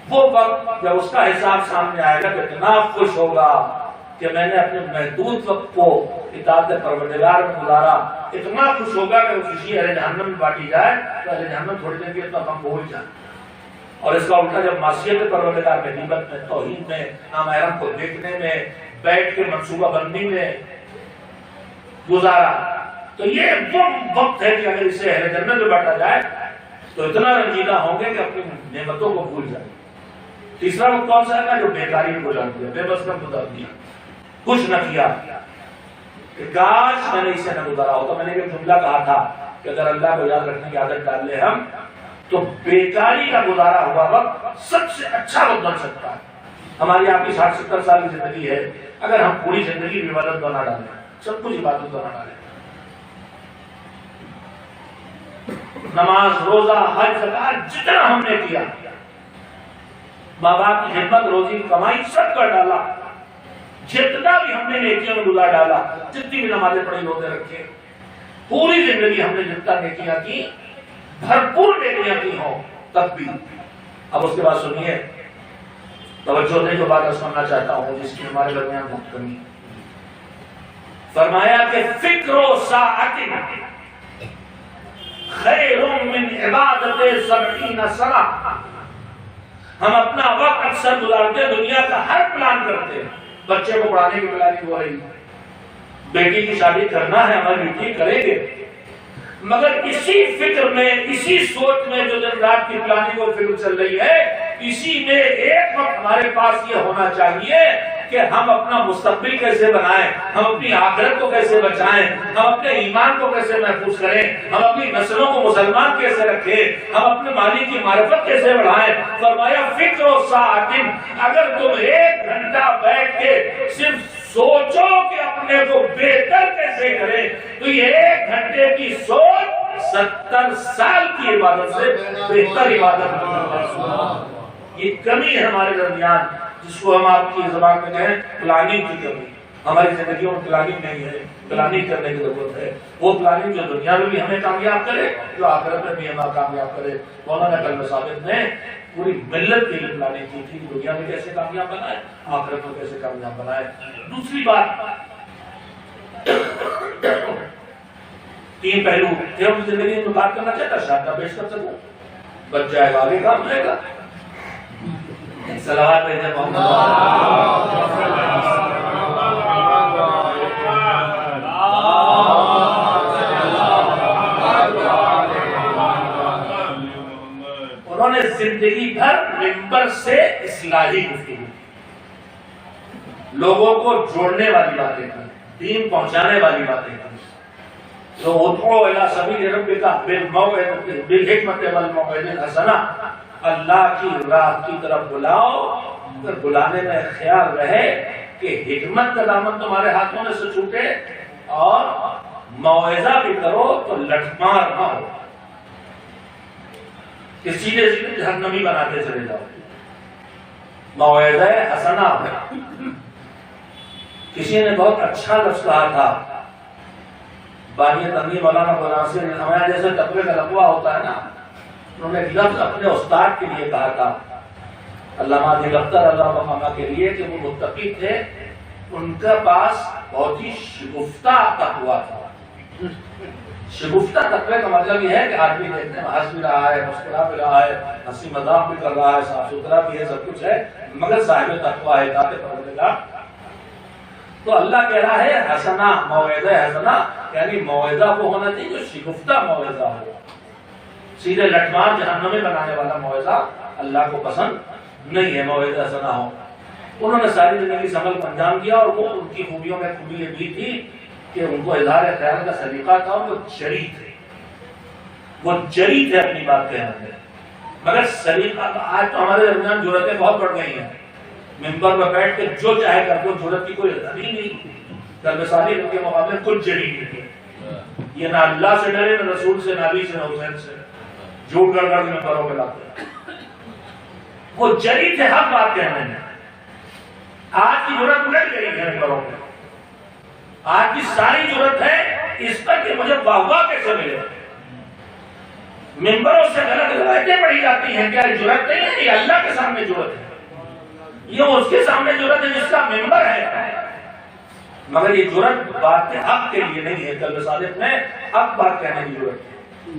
وہ وقت جب اس کا حساب سامنے آئے گا تو اتنا خوش ہوگا کہ میں نے اپنے محدود وقت کو اطاعت پروردگار میں گزارا. اتنا خوش ہوگا کہ وہ خوشی اہل جہنم میں بانٹی جائے تو اہل جہنم تھوڑی دیر کے اتنا غم بھول جائے. اور اس کا الٹا جب معصیت پروردگار میں غیبت میں توہین میں نامحرم کو دیکھنے میں بیٹھ کے منصوبہ بندی میں گزارا تو یہ وہ وقت ہے کہ اگر اسے اہل جنت میں بانٹا جائے تو اتنا رنجیدہ ہوں گے کہ اپنی نعمتوں کو بھول جائیں. تیسرا وقت کون سا ہے جو بیکاری میں گزار دیا بے بس کر گزار دیا کچھ نہ کیا کہ کاش میں نے اسے نہ گزارا ہوتا. میں نے ایک جملہ کہا تھا کہ اگر اللہ کو یاد رکھنے کی عادت ڈال لیں ہم تو بیکاری کا گزارا ہوا وقت سب سے اچھا وقت بن سکتا ہے. ہماری آپ کی 60 70 سال کی زندگی ہے اگر ہم پوری زندگی عبادت بنا ڈالیں سب کچھ عبادت بنا ڈالیں نماز روزہ حج زکات جتنا ہم نے کیا ماں باپ کی خدمت روزی کمائی سب کر ڈالا جتنا بھی ہم نے نیکیوں میں گزار ڈالا جتنی بھی نمازیں پڑھی روزے رکھے پوری زندگی ہم نے جتنا نیکیاں کی، بھرپور نیکیاں کی ہوں تب بھی۔ اب اس کے بعد سنیے، توجہ دے جو بات سننا چاہتا ہوں جس کی ہمارے درمیان بہت کمی۔ فرمایا کہ فکر و ساعت خیر من عبادت 70 سنہ، ہم اپنا وقت اکثر گزارتے دنیا کا ہر پلان کرتے ہیں، بچے کو پڑھانے کی پلاننگ ہو رہی ہے، بیٹی کی شادی کرنا ہے ہماری بیٹی کریں گے، مگر اسی فکر میں، اسی سوچ میں جو دن رات کی پلاننگ اور فکر چل رہی ہے، اسی میں ایک وقت ہمارے پاس یہ ہونا چاہیے کہ ہم اپنا مستقبل کیسے بنائیں، ہم اپنی آخرت کو کیسے بچائیں، ہم اپنے ایمان کو کیسے محفوظ کریں، ہم اپنی نسلوں کو مسلمان کیسے رکھیں، ہم اپنے مالی کی معرفت کیسے بڑھائیں۔ فرمایا فکر و ساعت، اگر تم 1 گھنٹہ بیٹھ کے صرف سوچو کہ اپنے کو بہتر کیسے کریں، تو یہ 1 گھنٹے کی سوچ 70 سال کی عبادت سے بہتر عبادت ہے۔ یہ کمی ہے ہمارے درمیان، جس کو ہم آپ کی زبان میں کہیں پلاننگ کی کمی۔ ہماری زندگیوں میں پلاننگ نہیں ہے، پلاننگ کرنے کی ضرورت ہے، وہ پلاننگ جو دنیا میں بھی ہمیں کامیاب کرے، جو آخرت میں بھی ہمیں کامیاب کرے۔ مولانا کلب ثابت نے پوری ملت کے لیے پلاننگ کی تھی، دنیا میں کیسے کامیاب بنائے، آخرت میں کیسے کامیاب بنائے۔ دوسری بات، 3 پہلو تھے اپنی زندگی میں بات کرنا چاہتا، شاید کا پیش کر سکوں، بچ جائے گا آگے کام رہے گا۔ صلوات بھیجے محمد۔ انہوں نے زندگی بھر ممبر سے اصلاحی گفتگو، لوگوں کو جوڑنے والی باتیں کی، دین پہنچانے والی باتیں کی۔ تو ادعو الی سبیل ربک بالحکمت والموعظۃ الحسنہ، اللہ کی راہ کی طرف بلاؤ، اگر بلانے میں خیال رہے کہ حکمت کا دامن تمہارے ہاتھوں میں سے چھوٹے، اور موعظہ بھی کرو تو لٹمار نہ ہو کہ سیدھے سیدھے جہنمی بناتے چلے جاؤ۔ موعظہ حسنہ ہے۔ کسی نے بہت اچھا لفظ کہا تھا، بانی تنظیم مولانا غلام ہمارے جیسے تقوی کا لقوہ ہوتا ہے نا، انہوں نے لفظ اپنے استاد کے لیے کہا تھا، علامہ علی اختر اللہ مقامہ کے لیے، کہ وہ متقی تھے، ان کے پاس بہت ہی شگفتہ تقویٰ تھا۔ شگفتہ تقوی کا مطلب یہ ہے کہ آدمی دیکھنے میں ہنس بھی رہا ہے، مسکرا بھی رہا ہے، ہنسی مذاق بھی کر رہا ہے، صاف ستھرا بھی ہے، سب کچھ ہے، مگر صاحب تقویٰ ہے، ذات پروردگار۔ تو اللہ کہہ رہا ہے حسنہ، موعظہ حسنہ، یعنی موعظہ وہ ہونا چاہیے جو شگفتہ موعظہ ہو، سیدھے لٹمار جہنمی بنانے والا موعظہ اللہ کو پسند نہیں ہے، موعظہ حسنہ ہو۔ انہوں نے ساری زندگی اس عمل کو انجام دیا، اور وہ ان کی خوبیوں میں خوبی یہ بھی تھی کہ ان کو اظہار خیال کا سلیقہ تھا، اور وہ جری تھے، وہ جری تھے اپنی بات کہنے میں۔ مگر سلیقہ، آج تو ہمارے درمیان جرأتیں بہت بڑھ گئی ہیں، ممبر پر بیٹھ کے جو چاہے کر دو، جرأت کی کوئی حد ہی نہیں۔ کلب صادق کے مقابلے کچھ جری نہیں، یہ نہ اللہ سے ڈرے، نہ رسول سے، نہ علی سے، نہ حسین سے، جھوٹ گڑ گڑ میں کرو لاتے۔ وہ جری تھے حق بات کہنے میں۔ آج کی جرأت الٹ گئی ہے ممبروں پہ، آج کی ساری جرأت ہے اس پر کہ مجھے واہ واہ کیسے ملے۔ ممبروں سے غلط روایتیں پڑھی جاتی ہیں، کیا جرأت نہیں ہے؟ یہ اللہ کے سامنے جرأت ہے، یہ اس کے سامنے جرأت ہے جس کا ممبر ہے، مگر یہ جرأت بات حق کے لیے نہیں ہے۔ کلب صادق میں حق بات کہنے کی جرأت ہے۔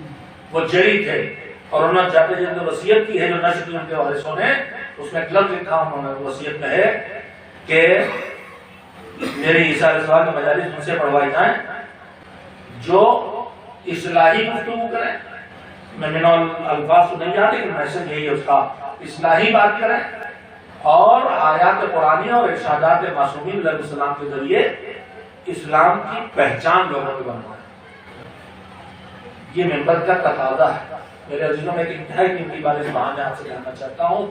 وہ جری تھے، اور انہوں نے جاتے جاتے وصیت کی ہے جو نشر کی ان کے وارثوں نے، اس میں کلب لکھا انہوں نے وصیت میں ہے کہ میری عیسیٰ علیہ السلام کی مجالس ان سے پڑھوائی جائیں جو اصلاحی گفتگو کریں، میں الفاظ تو نہیں جانتے لیکن میسج یہی ہے اس کا، اصلاحی بات کریں، اور آیات قرآنی اور ارشادات معصومین علیہ السلام کے ذریعے اسلام کی پہچان لوگوں کو بنوائیں۔ یہ ممبر کا تقاضا ہے۔ میرے عزیزوں میں ایک انتہائی قیمتی بات اس بہانے آپ سے کہنا چاہتا ہوں،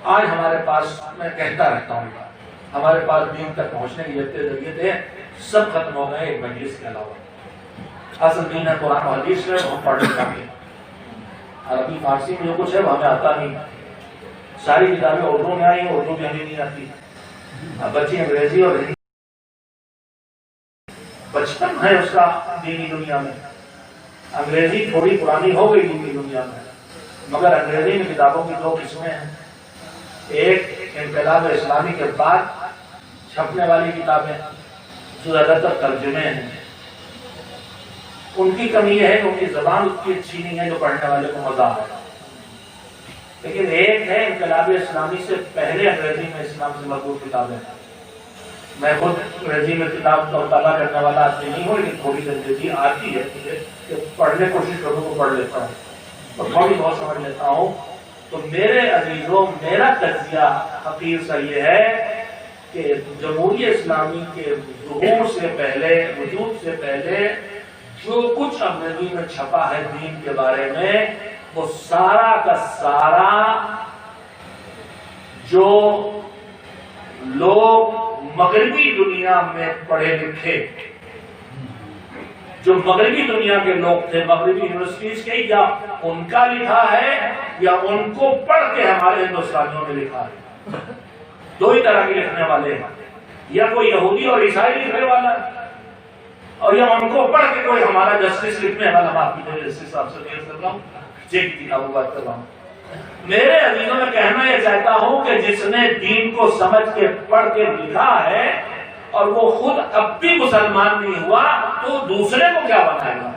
آج ہمارے پاس، میں کہتا رہتا ہوں، ہمارے پاس دین تک پہنچنے کے ذریعے تھے، سب ختم ہو گئے ایک مجلس کے علاوہ۔ اصل دین ہے قرآن و حدیث میں، ہم پڑھنے چاہتے ہیں، عربی فارسی میں جو کچھ ہے وہ ہمیں آتا نہیں، ساری کتابیں اردو میں آئی ہیں، اردو بھی ہمیں نہیں آتی، اب بچے انگریزی اور ہندی بچپن ہے اس کا دینی دنیا میں. انگریزی تھوڑی پرانی ہو گئی دینی دنیا میں، مگر انگریزی میں کتابوں کی دو قسمیں ہیں. ایک انقلاب اسلامی کے بعد چھپنے والی کتابیں جو زیادہ تر ترجمے ہیں. ان کی کمی یہ ہے کہ ان کی زبان اتنی اچھی نہیں ہے جو پڑھنے والے کو مزہ آئے. لیکن ایک ہے انقلاب اسلامی سے پہلے انگریزی میں اسلام سے مربوط کتابیں. میں خود انگریزی میں کتاب کا مطالعہ کرنے والا آدمی نہیں ہوں، لیکن تھوڑی سی انگریزی آتی ہے مجھے کہ پڑھنے کی کوشش کروں تو پڑھ لیتا ہوں اور تھوڑی بہت سمجھ لیتا ہوں. تو میرے عزیزوں، میرا تجزیہ حقیر سا یہ ہے کہ جمہوریہ اسلامی کے ظہور سے پہلے، وجود سے پہلے جو کچھ انگریزی میں چھپا ہے دین کے بارے میں، وہ سارا کا سارا جو لوگ مغربی دنیا میں پڑھے لکھے، جو مغربی دنیا کے لوگ تھے، مغربی یونیورسٹیز کے، یا ان کا لکھا ہے یا ان کو پڑھ کے ہمارے ہندوستانیوں نے لکھا ہے. دو ہی طرح کے لکھنے والے ہیں، یا کوئی یہودی اور عیسائی لکھنے والا ہے، اور یا ان کو پڑھ کے کوئی ہمارا جسٹس لکھنے والا. معاف کیجیے جسٹس صاحب سے نیت کر رہا ہوں، جی کی کتابوں بات کر رہا ہوں. میرے عزیزوں میں کہنا یہ چاہتا ہوں کہ جس نے دین کو سمجھ کے پڑھ کے لکھا ہے اور وہ خود اب بھی مسلمان نہیں ہوا تو دوسرے کو کیا بنائے گا؟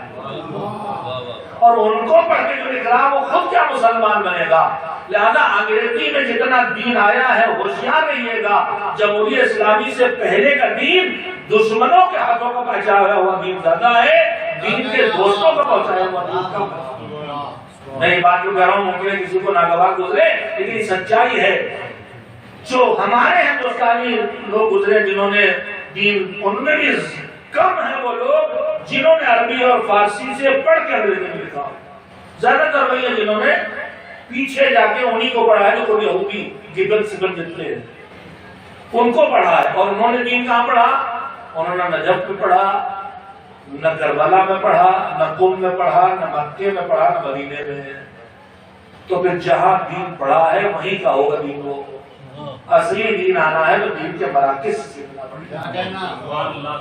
اور ان کو پڑھ کے جو لکھ رہا وہ خود کیا مسلمان بنے گا؟ لہذا انگریزی میں جتنا دین آیا ہے ہوشیار رہیے گا. جمہوریہ اسلامی سے پہلے کا دین دشمنوں کے ہاتھوں کو پہنچایا ہوا دین زیادہ ہے، دین کے دوستوں کو پہنچایا ہوا دین کم ہے. میں یہ بات جو کہہ رہا ہوں ممکن کسی کو ناگوار گزرے، لیکن یہ سچائی ہے. جو ہمارے ہندوستانی لوگ گزرے جنہوں نے دین، ان میں بھی کم ہے وہ لوگ جنہوں نے عربی اور فارسی سے پڑھ کے انگریزی میں لکھا. زیادہ تر وہی ہے جنہوں نے پیچھے جا کے انہی کو پڑھا ہے جو کوئی یہودی گبن سبن جتنے ہیں ان کو پڑھا ہے. اور انہوں نے دین کہاں پڑھا؟ انہوں نے نجف میں پڑھا، نہ کربلا میں پڑھا، نہ قم میں پڑھا، نہ مکے میں پڑھا، نہ مدینے میں. تو پھر جہاں دین پڑھا ہے وہیں کا ہوگا دین کو. اصلی دین آنا ہے تو دین کے مراکز سیکھنا پڑے گا.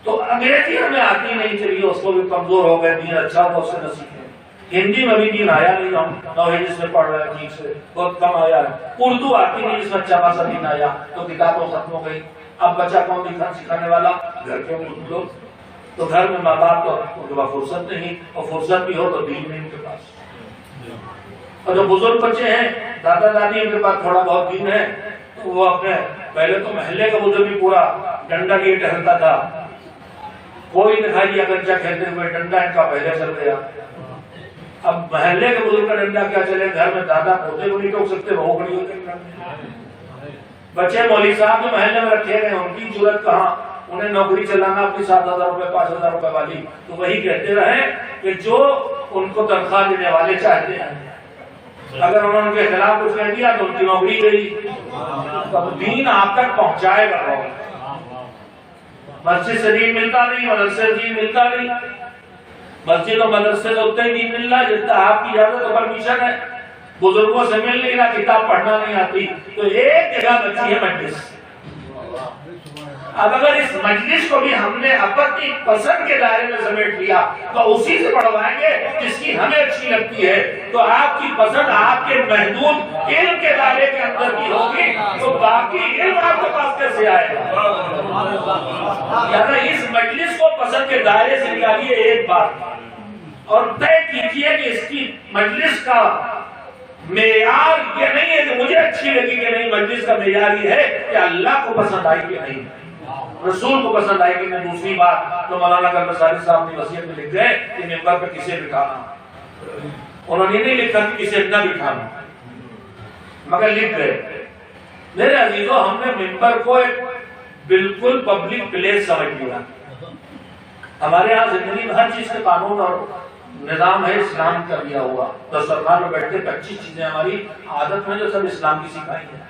تو انگریزی ہمیں آتی نہیں چاہیے، اس کو بھی کمزور ہو گئے، دین اچھا ہو اس سے نہ سیکھیں. ہندی میں بھی دین آیا نہیں، ہم نوحید جس میں پڑھ رہے ہیں ٹھیک سے بہت کم آیا ہے. اردو آتی نہیں جس میں اچھا خاصا دین آیا، تو کتابیں ختم ہو گئی. اب بچہ کون سکھانے والا؟ گھر کے لوگ. تو گھر میں ماں باپ تو ان کے پاس فرصت نہیں، اور فرصت بھی ہو تو دین نہیں ان کے پاس. اور جو بزرگ بچے ہیں، دادا دادی، ان کے پاس تھوڑا بہت دین ہے تو وہ اپنے پہلے تو محلے کا بزرگ بھی پورا ڈنڈا لیے ٹہلتا تھا. کوئی دکھائی دیا کنچا کھیلتے ہوئے ڈنڈا ان کا پہلے چل گیا. اب محلے کے بزرگ کا ڈنڈا کیا چلے؟ گھر میں دادا پوتے کو نہیں ٹوک سکتے، وہ کھڑی ہوتے. بچے مولوی صاحب جو محلے میں رکھے گئے ان کی ضرورت کہاں؟ انہیں نوکری چلانا اپنی 7,000 روپے 5,000 روپے والی، تو وہی کہتے رہے کہ جو ان کو تنخواہ دینے والے چاہتے ہیں. اگر انہوں نے ان کے خلاف کچھ کہہ دیا تو ان کی نوکری گئی. تب دین آپ تک پہنچائے گا. مسجد سے دین ملتا نہیں، مدرسے سے دین ملتا نہیں. مسجد اور مدرسے سے اتنا ہی دین مل رہا ہے جتنا آپ کی اجازت اور پرمیشن ہے. بزرگوں سے مل نہیں رہا، کتاب پڑھنا نہیں آتی. تو ایک جگہ بچی ہے مجلس. اب اگر اس مجلس کو بھی ہم نے اپنی پسند کے دائرے میں سمیٹ لیا تو اسی سے پڑھوائیں گے جس کی ہمیں اچھی لگتی ہے. تو آپ کی پسند آپ کے محدود علم کے دائرے کے اندر کی ہوگی تو باقی علم آپ کے پاس کیسے آئے گا؟ یعنی اس مجلس کو پسند کے دائرے سے نکالیے ایک بار اور طے کیجیے کہ اس کی مجلس کا معیار یہ نہیں ہے کہ مجھے اچھی لگی کہ نہیں. مجلس کا معیار یہ ہے کہ اللہ کو پسند آئی کہ نہیں، رسول کو پسند آئے. کہ میں دوسری بات تو مولانا قلب صالح صاحب نے وصیت میں لکھ گئے کہ ممبر پہ کسے بٹھانا. انہوں نے نہیں لکھا کہ کسے نہ بٹھانا، مگر لکھ گئے. میرے عزیزوں، ہم نے ممبر کو ایک بالکل پبلک پلیس سمجھ لیا. ہمارے ہاں زندگی میں ہر چیز کے قانون اور نظام ہے اسلام کا دیا ہوا. دسترخوان میں بیٹھ کے 25 چیزیں ہماری عادت میں جو سب اسلام کی سکھائی ہیں.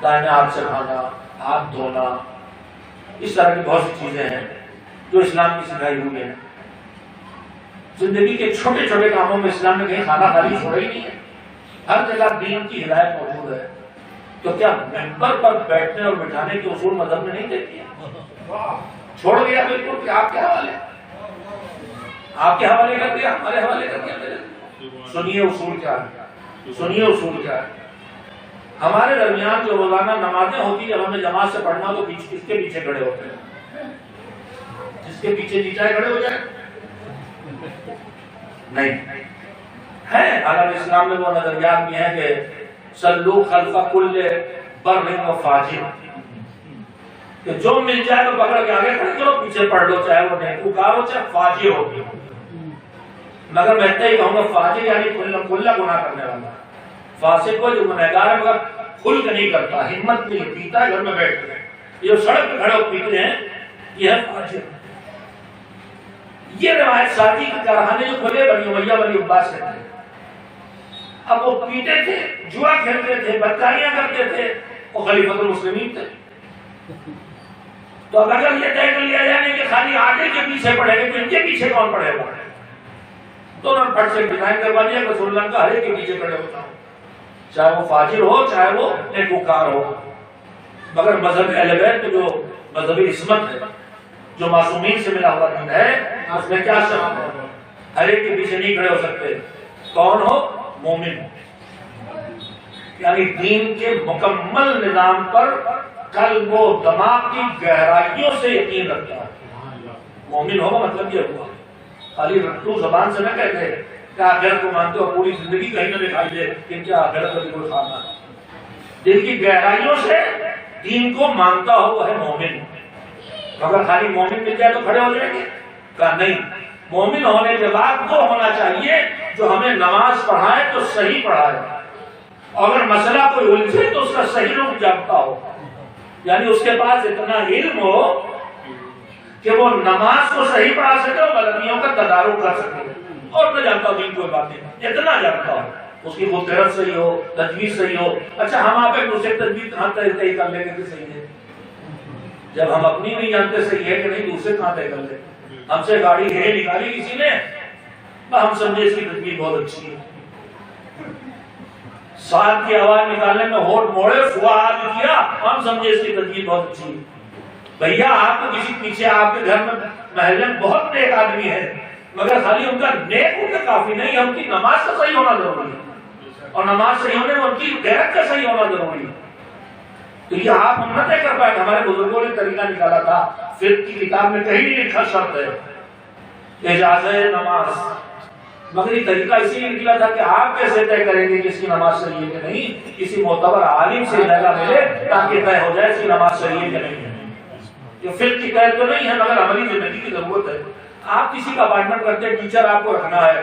دائیں ہاتھ سے کھانا، ہاتھ دھونا، اس طرح کی بہت سی چیزیں ہیں جو اسلام کی سکھائی ہوئی ہیں. زندگی کے چھوٹے چھوٹے کاموں میں اسلام نے کہیں خانہ خالی چھوڑا ہی نہیں ہے. ہر جگہ دین کی ہدایت موجود ہے. تو کیا ممبر پر بیٹھنے اور بٹھانے کے اصول مذہب میں نہیں دیتی ہے؟ چھوڑ گیا بالکل کہ آپ کے حوالے، آپ کے حوالے کر دیا، ہمارے حوالے کر دیا. سنیے اصول کیا ہے، سنیے اصول کیا ہے. ہمارے درمیان جو روزانہ نمازیں ہوتی ہیں، جب ہمیں جماعت سے پڑھنا تو کس کے پیچھے کھڑے ہوتے ہیں؟ جس کے پیچھے جی چاہے کھڑے ہو جائے؟ نہیں ہے. حالانکہ اسلام میں وہ نظریات بھی ہیں کہ صلو خلف کل بر و فاجر، کہ جو مل جائے تو پکڑ کے آگے کھڑے کرو، پیچھے پڑھ لو، چاہے وہ نیکوکار ہو چاہے فاجر ہو. مگر میں اتنا ہی کہوں گا فاجر یعنی کھلا گناہ کرنے والا. فاسق کو جو گنہگار ہے مگر کھل کے نہیں کرتا، ہمت نہیں پیتا ہے گھر میں بیٹھ کے، یہ سڑک پہ کھڑے ہو پیتے ہیں، یہ ہے فاجر. یہ روایت ساتھی کے کارخانے جو کھلے بنی امیہ بنی عباس سے تھے. اب وہ پیتے تھے، جوا کھیلتے تھے، بدکاریاں کرتے تھے، وہ خلیفۃ المسلمین تھے. تو اگر یہ طے کر لیا جائے کہ خالی آگے کے پیچھے پڑے گا تو ان کے پیچھے کون پڑے گا؟ تو انہوں نے پھٹ سے ڈیزائن کروا دیا کہ رسول اللہ کا ہر ایک کے پیچھے کھڑے ہوتا ہوں، چاہے وہ فاجر ہو چاہے وہ نیکوکار ہو. مگر مذہب اہل بیت جو مذہبی عصمت ہے، جو معصومین سے ملا ہوا دین ہے، اس میں کیا شرط ہے؟ ہر ایک کے پیچھے نہیں کھڑے ہو سکتے. کون ہو؟ مومن، یعنی دین کے مکمل نظام پر قلب و دماغ کی گہرائیوں سے یقین رکھتا ہے. مومن ہوگا مطلب یہ ہوا، خالی رٹو زبان سے نہ کہتے کہ آخرت کو مانتے ہو، پوری زندگی کہیں نہ دکھائی دے کہ کیا آخرت کا بھی کوئی خانہ. دل کی گہرائیوں سے دین کو مانتا ہو وہ ہے مومن. مگر خالی مومن مل جائے تو کھڑے ہو جائیں گے؟ کہا نہیں. مومن ہونے کے بعد وہ ہونا چاہیے جو ہمیں نماز پڑھائے تو صحیح پڑھائے، اگر مسئلہ کوئی الجھے تو اس کا صحیح رخ جانتا ہو. یعنی اس کے پاس اتنا علم ہو کہ وہ نماز کو صحیح پڑھا سکے اور غلطیوں کا تدارک کر سکے. اور میں جانتا ہوں دین کوئی بات نہیں، اتنا جانتا ہوں، اس کی خود غیرت صحیح ہو، تجویز صحیح ہو. اچھا ہم آپ ایک دوسرے تجویز کہاں طے کر لیں گے کہ صحیح ہے؟ جب ہم اپنی نہیں جانتے صحیح ہے کہ نہیں، دوسرے کہاں طے کر لیں؟ ہم سے گاڑی ہے نکالی کسی نے، ہم سمجھے اس کی تجویز بہت اچھی ہے. ساتھ کی آواز نکالنے میں ہوٹ موڑے فواد کیا، ہم سمجھے اس کی تجویز بہت اچھی ہے. بھیا آپ کو کسی پیچھے آپ کے گھر میں محلے میں بہت نیک آدمی ہے، مگر خالی ان کا نیک ہونا کافی نہیں، ہم کی نماز کا صحیح ہونا ضروری ہے، اور نماز صحیح ہونے میں ان کی غیرت کا صحیح ہونا ضروری ہے. تو یہ آپ ہم نہ طے کر پائے. ہمارے بزرگوں نے طریقہ نکالا تھا، فقہ کی کتاب میں کہیں نہیں لکھا شرط ہے اجازت نماز، مگر یہ طریقہ اسی لیے نکلا تھا کہ آپ کیسے طے کریں گے کہ اس کی نماز صحیح ہے کہ نہیں؟ کسی معتبر عالم سے جگہ ملے تاکہ طے ہو جائے اس کی نماز صحیح ہے کہ نہیں ہے. یہ فقہ کی قید تو نہیں ہے مگر عملی زندگی کی ضرورت ہے. آپ کسی کا اپائنٹمنٹ کرتے ہیں، ٹیچر آپ کو رکھنا ہے،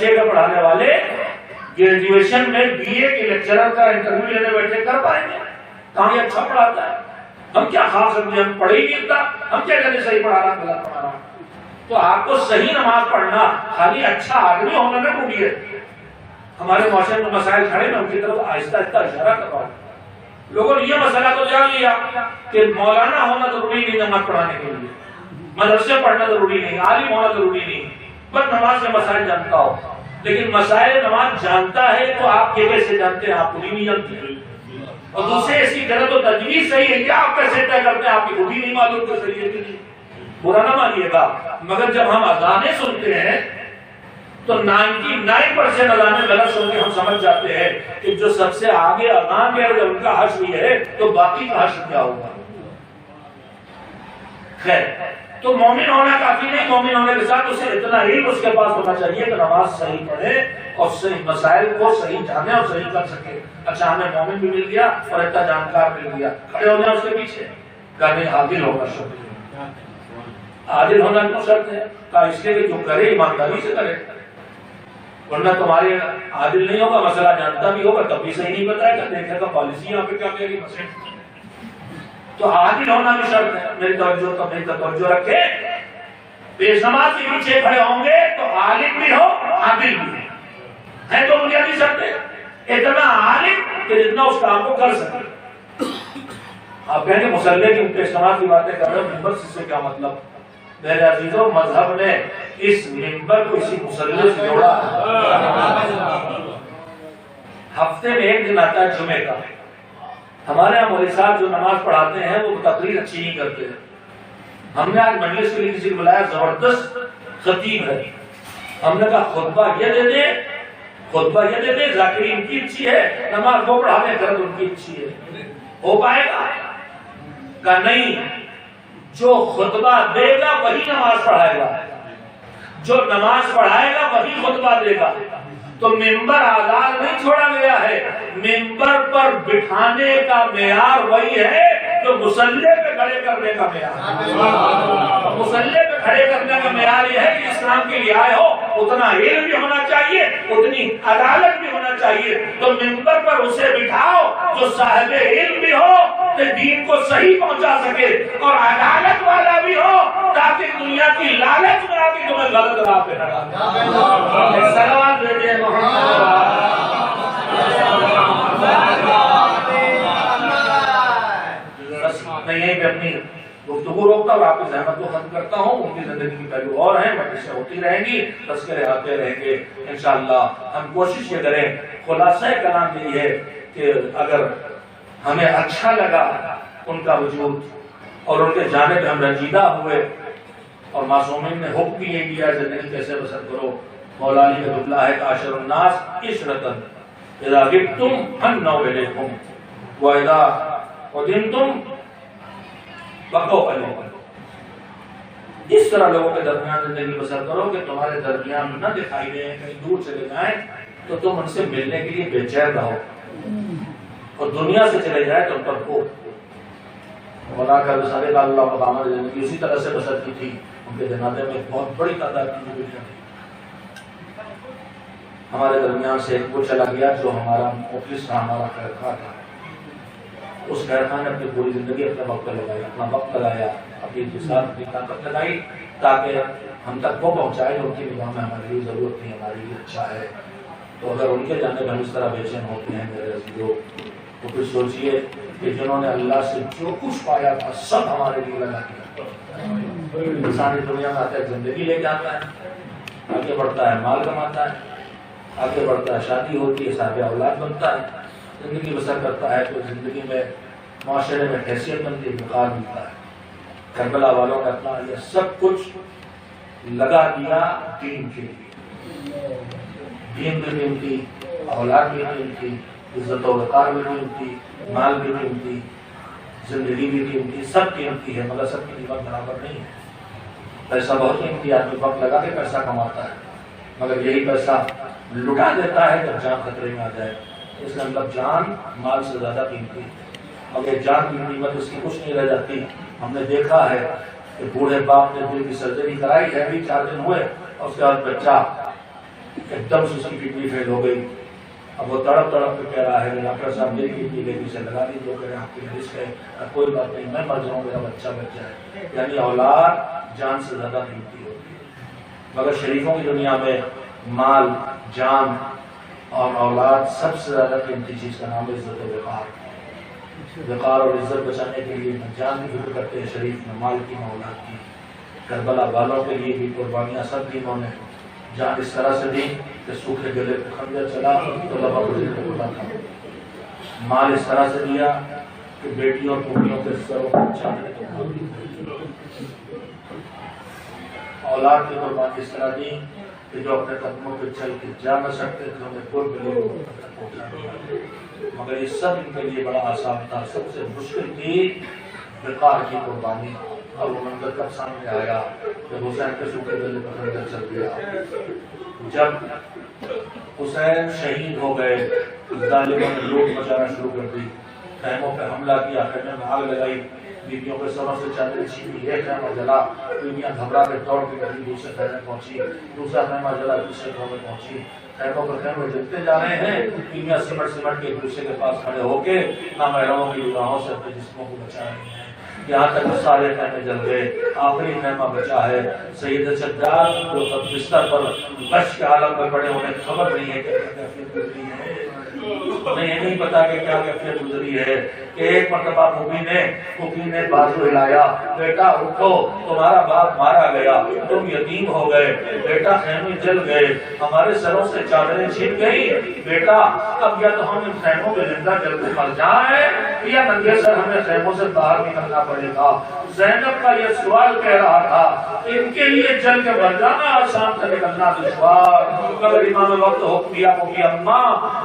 6 کا پڑھانے والے گریجویشن میں بی اے کے لیکچرر کا انٹرویو لینے بیٹھے کر پائیں گے؟ کہاں یہ اچھا پڑھاتا ہے؟ ہم کیا خاص سکتے ہیں؟ ہم پڑھے ہی نہیں تھا، ہم کیا کہتے صحیح پڑھا رہا غلط پڑھا رہا. تو آپ کو صحیح نماز پڑھنا خالی اچھا آدمی ہونا نہ ڈھونڈیے. ہمارے معاشرے میں مسائل کھڑے میں ان کی طرف آہستہ آہستہ اشارہ کر رہا ہوں. لوگوں نے یہ مسئلہ تو جان لیا کہ مولانا ہونا ضروری نہیں نماز پڑھانے کے لیے، مدرسے پڑھنا ضروری نہیں، عالم ہونا ضروری نہیں، بس نماز کے مسائل جانتا ہو. لیکن مسائل نماز جانتا ہے تو آپ کیسے جانتے ہیں؟ آپ خود ہی نہیں جانتے. اور دوسرے اس کی غلط و تجویز صحیح ہے کیا آپ کیسے طے کرتے ہیں؟ آپ کی خود ہی نہیں معلوم کہ صحیح ہے کہ نہیں. برا نہ مانیے گا، مگر جب ہم اذانیں سنتے ہیں تو 99% اذانیں غلط سن کے ہم سمجھ جاتے ہیں کہ جو سب سے آگے اذان ہے جب ان کا حشر ہوئی ہے تو باقی کا حشر کیا ہوگا. خیر، تو مومن ہونا کافی نہیں، مومن ہونے کے ساتھ اسے اتنا علم اس کے پاس ہونا چاہیے کہ نماز صحیح پڑھے اور صحیح مسائل کو صحیح جانے اور صحیح کر سکے. اچھا ہمیں مومن بھی مل گیا اور اتنا جانکار مل گیا، کھڑے ہو جائیں اس کے پیچھے. کہنے عادل ہوگا شرط. عادل ہونا کیوں شرط ہے؟ کہا اس لیے کہ جو کرے ایمانداری سے کرے، ورنہ تمہارے عادل نہیں ہوگا، مسئلہ جانتا بھی ہوگا تب بھی صحیح نہیں بتائے گا، دیکھے گا پالیسی یہاں پہ کیا کہہ رہی ہے. تو عادل ہونا بھی شرط ہے. میری توجہ رکھے، بے نماز کے پیچھے کھڑے ہوں گے تو عالم بھی ہو عادل بھی ہے تو بنیادی شرط ہے. اتنا عالم کہ جتنا اس کام کو کر سکے. آپ کہیں گے مسلح کی پیش نماز کی باتیں کر رہے ہو، ممبر سے کیا مطلب؟ میرے عزیزوں، مذہب نے اس ممبر کو اسی مسلح سے جوڑا. ہفتے میں ایک دن آتا ہے جمعے کا، ہمارے یہاں مولوی صاحب جو نماز پڑھاتے ہیں وہ تقریر اچھی نہیں کرتے ہیں. ہم نے آج مجلس کے لیے کسی کو بلایا، زبردست خطیب ہے، ہم نے کہا خطبہ یہ دے دے، خطبہ یہ دے دے، ذاکرین کی اچھی ہے، نماز وہ پڑھا دیں کرد ان کی اچھی ہے، ہو پائے گا؟ کہ نہیں، جو خطبہ دے گا وہی نماز پڑھائے گا، جو نماز پڑھائے گا وہی خطبہ دے گا. تو ممبر آزاد نہیں چھوڑا گیا ہے، ممبر پر بٹھانے کا معیار وہی ہے جو مصلی پہ کھڑے کرنے کا معیار. مصلی پہ کھڑے کرنے کا معیار یہ ہے کہ اسلام کے لیے آئے ہو، اتنا علم بھی ہونا چاہیے، اتنی عدالت بھی ہونا چاہیے. تو ممبر پر اسے بٹھاؤ جو صاحب علم بھی ہو کہ دین کو صحیح پہنچا سکے، اور عدالت والا بھی ہو تاکہ دنیا کی لالچ میں آ کے تمہیں غلط راہ پہ لگا. سلام بھیجے میں یہیں پہ اپنی گفتگو روکتا ہوں، آپ کی زحمت کو ختم کرتا ہوں. ان کی زندگی کی پہلو اور ہیں، مجلسیں ہوتی رہیں گی، تذکرے آتے رہیں گے انشاءاللہ. ہم کوشش یہ کریں، خلاصہ کلام یہی ہے کہ اگر ہمیں اچھا لگا ان کا وجود اور ان کے جانے پہ ہم رنجیدہ ہوئے، اور معصومین نے حکم بھی یہ دیا زندگی کیسے بسر کرو. مولا علی اللہ ہے عاشر الناس عشرۃ اذا غبتم حنوا الیکم واذا قدمتم بقوا علیکم. اس طرح لوگوں کے درمیان زندگی بسر کرو کہ تمہارے درمیان نہ دکھائی دیں، کہیں دور چلے جائیں تو تم ان سے ملنے کے لیے بے چین رہو، اور دنیا سے چلے جائے تو ان پر کو. مولا کا رسالے اللہ مقامہ زندگی اسی طرح سے بسر کی تھی. ان کے جنازے میں بہت بڑی تعداد کی بیٹیاں تھی. ہمارے درمیان سے ایک وہ چلا گیا جو ہمارا مفلس تھا، ہمارا خیر خواہ تھا. اس خیر خواہ نے اپنی پوری زندگی اپنے وقت لگائی، اپنا وقت لگایا، اپنی اتصال اپنی طاقت لگائی تاکہ ہم تک وہ پہنچائے جو ان کی نگاہ میں ہمارے لیے ضرورت تھی، ہمارے لیے اچھا ہے. تو اگر ان کے جانے میں ہم اس طرح بے چین ہوتے ہیں میرے عزیزو، تو پھر سوچئے کہ جنہوں نے اللہ سے جو کچھ پایا تھا سب ہمارے لیے لگا دیا. انسانی دنیا میں آتا ہے، زندگی لے جاتا ہے، آگے بڑھتا ہے، مال کماتا ہے، آگے بڑھتا ہے، شادی ہوتی ہے، صاحب اولاد بنتا ہے، زندگی بسر کرتا ہے، تو زندگی میں معاشرے میں حیثیت بنتی ہے، مقام ملتا ہے. کربلا والوں نے اپنا یہ سب کچھ لگا دیا دین کے لیے. دین بھی قیمتی، اولاد بھی قیمتی، عزت و وقار بھی قیمتی، مال بھی قیمتی، زندگی بھی قیمتی، سب قیمتی ہے، مگر سب کی قیمت برابر نہیں ہے. پیسہ بہت قیمتی، آدمی وقت لگا کے پیسہ کماتا ہے، مگر یہی پیسہ لٹا دیتا ہے جب جان خطرے میں آ جائے. اس لیے مطلب جان مال سے زیادہ قیمتی ہے، مگر جان کی قیمت اس کی کچھ نہیں رہ جاتی. ہم نے دیکھا ہے کہ بوڑھے باپ نے دل کی سرجری کرائی ہے، بھی 4 دن ہوئے، اور اس کے بعد بچہ ایک دم سے اس کی کڈنی فیل ہو گئی. اب وہ تڑپ تڑپ کے کہہ رہا ہے کہ ڈاکٹر صاحب میری کڈنی بیٹی سے لگا دی، جو کہہ رہے ہیں آپ کی رسک ہے، کوئی بات نہیں، میں مر جاؤں، میرا بچہ بچ جائے. یعنی اولاد جان سے زیادہ قیمتی ہوتی ہے. مگر شریفوں کی دنیا میں مال، جان اور اولاد سب سے زیادہ قیمتی چیز کا نام ہے عزت و وقار. وقار اور عزت بچانے کے لیے جان بھی فکر کرتے ہیں شریف میں، مال کی، اولاد کی. کربلا والوں کے لیے بھی قربانیاں سب دی انہوں نے. جان اس طرح سے دی کہ سوکھے گلے پہ خنجر چلا تو لبا گزر کے بولا تھا. مال اس طرح سے دیا کہ بیٹیوں اور پوتیوں کے سروں کو چاندنے کو. اولاد کی قربانی اس طرح دی کہ جو اپنے قدموں پہ چل کے جا نہ سکتے تھے انہیں کوئی ملے پہنچانے. مگر یہ سب ان کے لیے بڑا آسان تھا. سب سے مشکل تھی وقار کی قربانی. اور وہ منظر کب سامنے آیا کہ حسین کے سوکھے گلے پر خنجر چل گیا. جب حسین شہید ہو گئے، ظالموں نے لوٹ مچانا شروع کر دی، خیموں پہ حملہ کیا، خیموں میں آگ لگائی، بیویوں کے سروں سے چادریں چھینی، ایک خیمہ جلا، بیویاں گھبرا کے دوڑ کے گئی، دوسرے خیمے پہنچی، دوسرا خیمہ جلا، دوسرے خیمے پہنچی. خیموں کے خیمے جلتے جا رہے ہیں، بیویاں سمٹ کے ایک دوسرے کے پاس کھڑے ہو کے نامحرموں کی نگاہوں سے اپنے جسموں کو بچا رہی ہیں. یہاں تک سارے خیمے جل گئے، آخری خیمہ بچا ہے. سید سجاد جو بستر پر غش کے عالم میں پڑے ہونے خبر نہیں ہے کہ ہمیں یہ نہیں پتا کہ کیا کیفیت گزری ہے کہ ایک مرتبہ پھوپھی نے بازو ہلایا، بیٹا اٹھو تمہارا باپ مارا گیا، تم یتیم ہو گئے، بیٹا خیمے جل گئے، ہمارے سروں سے چادریں چھن گئی، بیٹا اب یا تو ہم ان خیموں میں زندہ جل کے مر جائیں یا ننگے سر ہمیں خیموں سے باہر نکلنا پڑے گا۔ زینب کا یہ سوال کہہ رہا تھا، ان کے لیے جل کے مر جانا آسان تھا، نکلنا دشوار۔ اگر امام وقت حکم دیا کو کہ اماں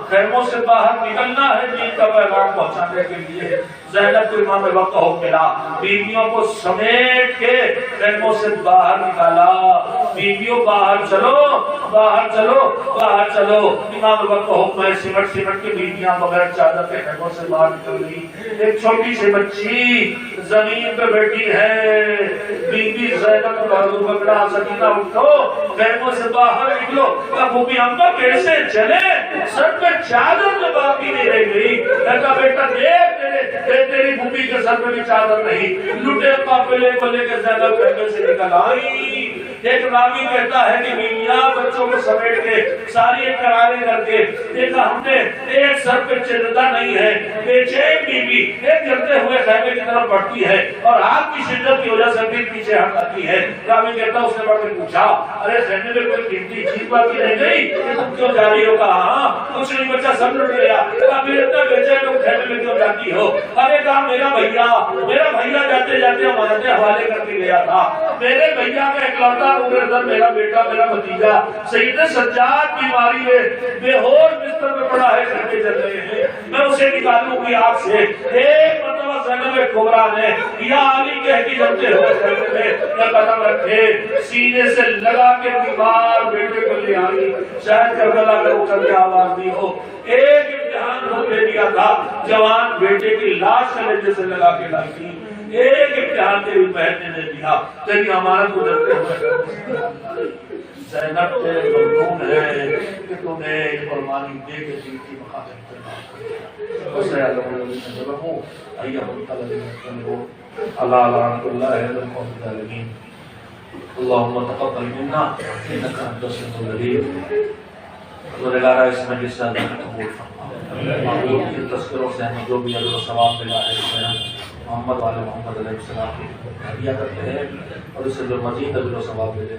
خیموں سے باہر نکلنا ہے دین کا پیغام پہنچانے کے لیے، زینب کو امام وقت حکم ملا، بیویوں کو سمیٹ کے خیموں سے باہر نکالا، بیویوں باہر چلو باہر چلو باہر چلو۔ امام وقت حکم ہے، سمٹ سمٹ کے بیویاں بغیر چادر کے خیموں سے باہر نکل گئی۔ ایک چھوٹی سی بچی زمین پہ بیٹھی ہے، بی بی زینب کا بازو پکڑا، سکینہ اٹھو خیموں سے باہر نکلو۔ ابو بھی اماں کیسے چلے، سر پہ چادر تو باقی نہیں رہ گئی۔ کہتا بیٹا دیکھ تیری پھوپھی کے سر پہ بھی چادر نہیں، لٹے قافلے کو لے کے زینب خیمے سے نکل آئی۔ ایک راوی کہتا ہے کہ بیویاں بچوں کو سمیٹ کے ساری ایک کرارے کر کے دیکھا ہم نے ایک سر پہ چلتا نہیں ہے، بے چین بیوی ایک جلتے ہوئے خیمے کی طرف بڑھتی ہے اور آگ کی شدت کی وجہ سے پھر پیچھے ہٹ آتی ہے۔ راوی کہتا اس نے بڑھ کے پوچھا، ارے خیمے میں کوئی قیمتی چیز باقی رہ گئی، تم کیوں جا رہی ہو؟ کہا ہاں کچھ نہیں، بچہ سب لٹ گیا۔ پھر اتنا بے چین لوگ خیمے میں کیوں جاتی ہو؟ ارے کہا میرا بھیا جاتے جاتے ہمارے حوالے کر کے گیا تھا، میرے بھیا کا اکلوتا میرا بیٹا میرا بھتیجا سید سجاد بیماری میں بے ہوش بستر میں پڑا ہے، گھنٹے چل رہے ہیں، میں اسے نکالوں گی آگ سے۔ ایک مرتبہ زینب کبریٰ نے یا علی کہہ کے جلتے ہوئے خیمے میں نہ قدم رکھے، سینے سے لگا کے بیمار بیٹے کو لے آئی، شاید کربلا میں اٹھ کے آواز دی ہو۔ ایک امتحان خود دے دیا تھا، جوان بیٹے کی لاش کلیجے سے لگا کے لائی تھی، ایک امتحان تیری بہن نے دے دیا، تیری امانت کو ڈرتے ہوئے زینب سے ممنون ہے کہ تم نے قربانی دے کے دین کی مخاطب کرنا۔ وسیع لهم ایہم الذین اللہ لعنۃ اللہ علی القوم الظالمین۔ اللهم تقبل منا انك انت السميع العليم۔ پروردگارا اس مجلس سے قبول فرما، معبود کے تذکروں سے ہمیں جو بھی اجر و ثواب ملا ہے اس میں محمد والے محمد علیہ السلام کی ہدیہ کرتے ہیں اور اس سے جو مزید اجر و ثواب ملے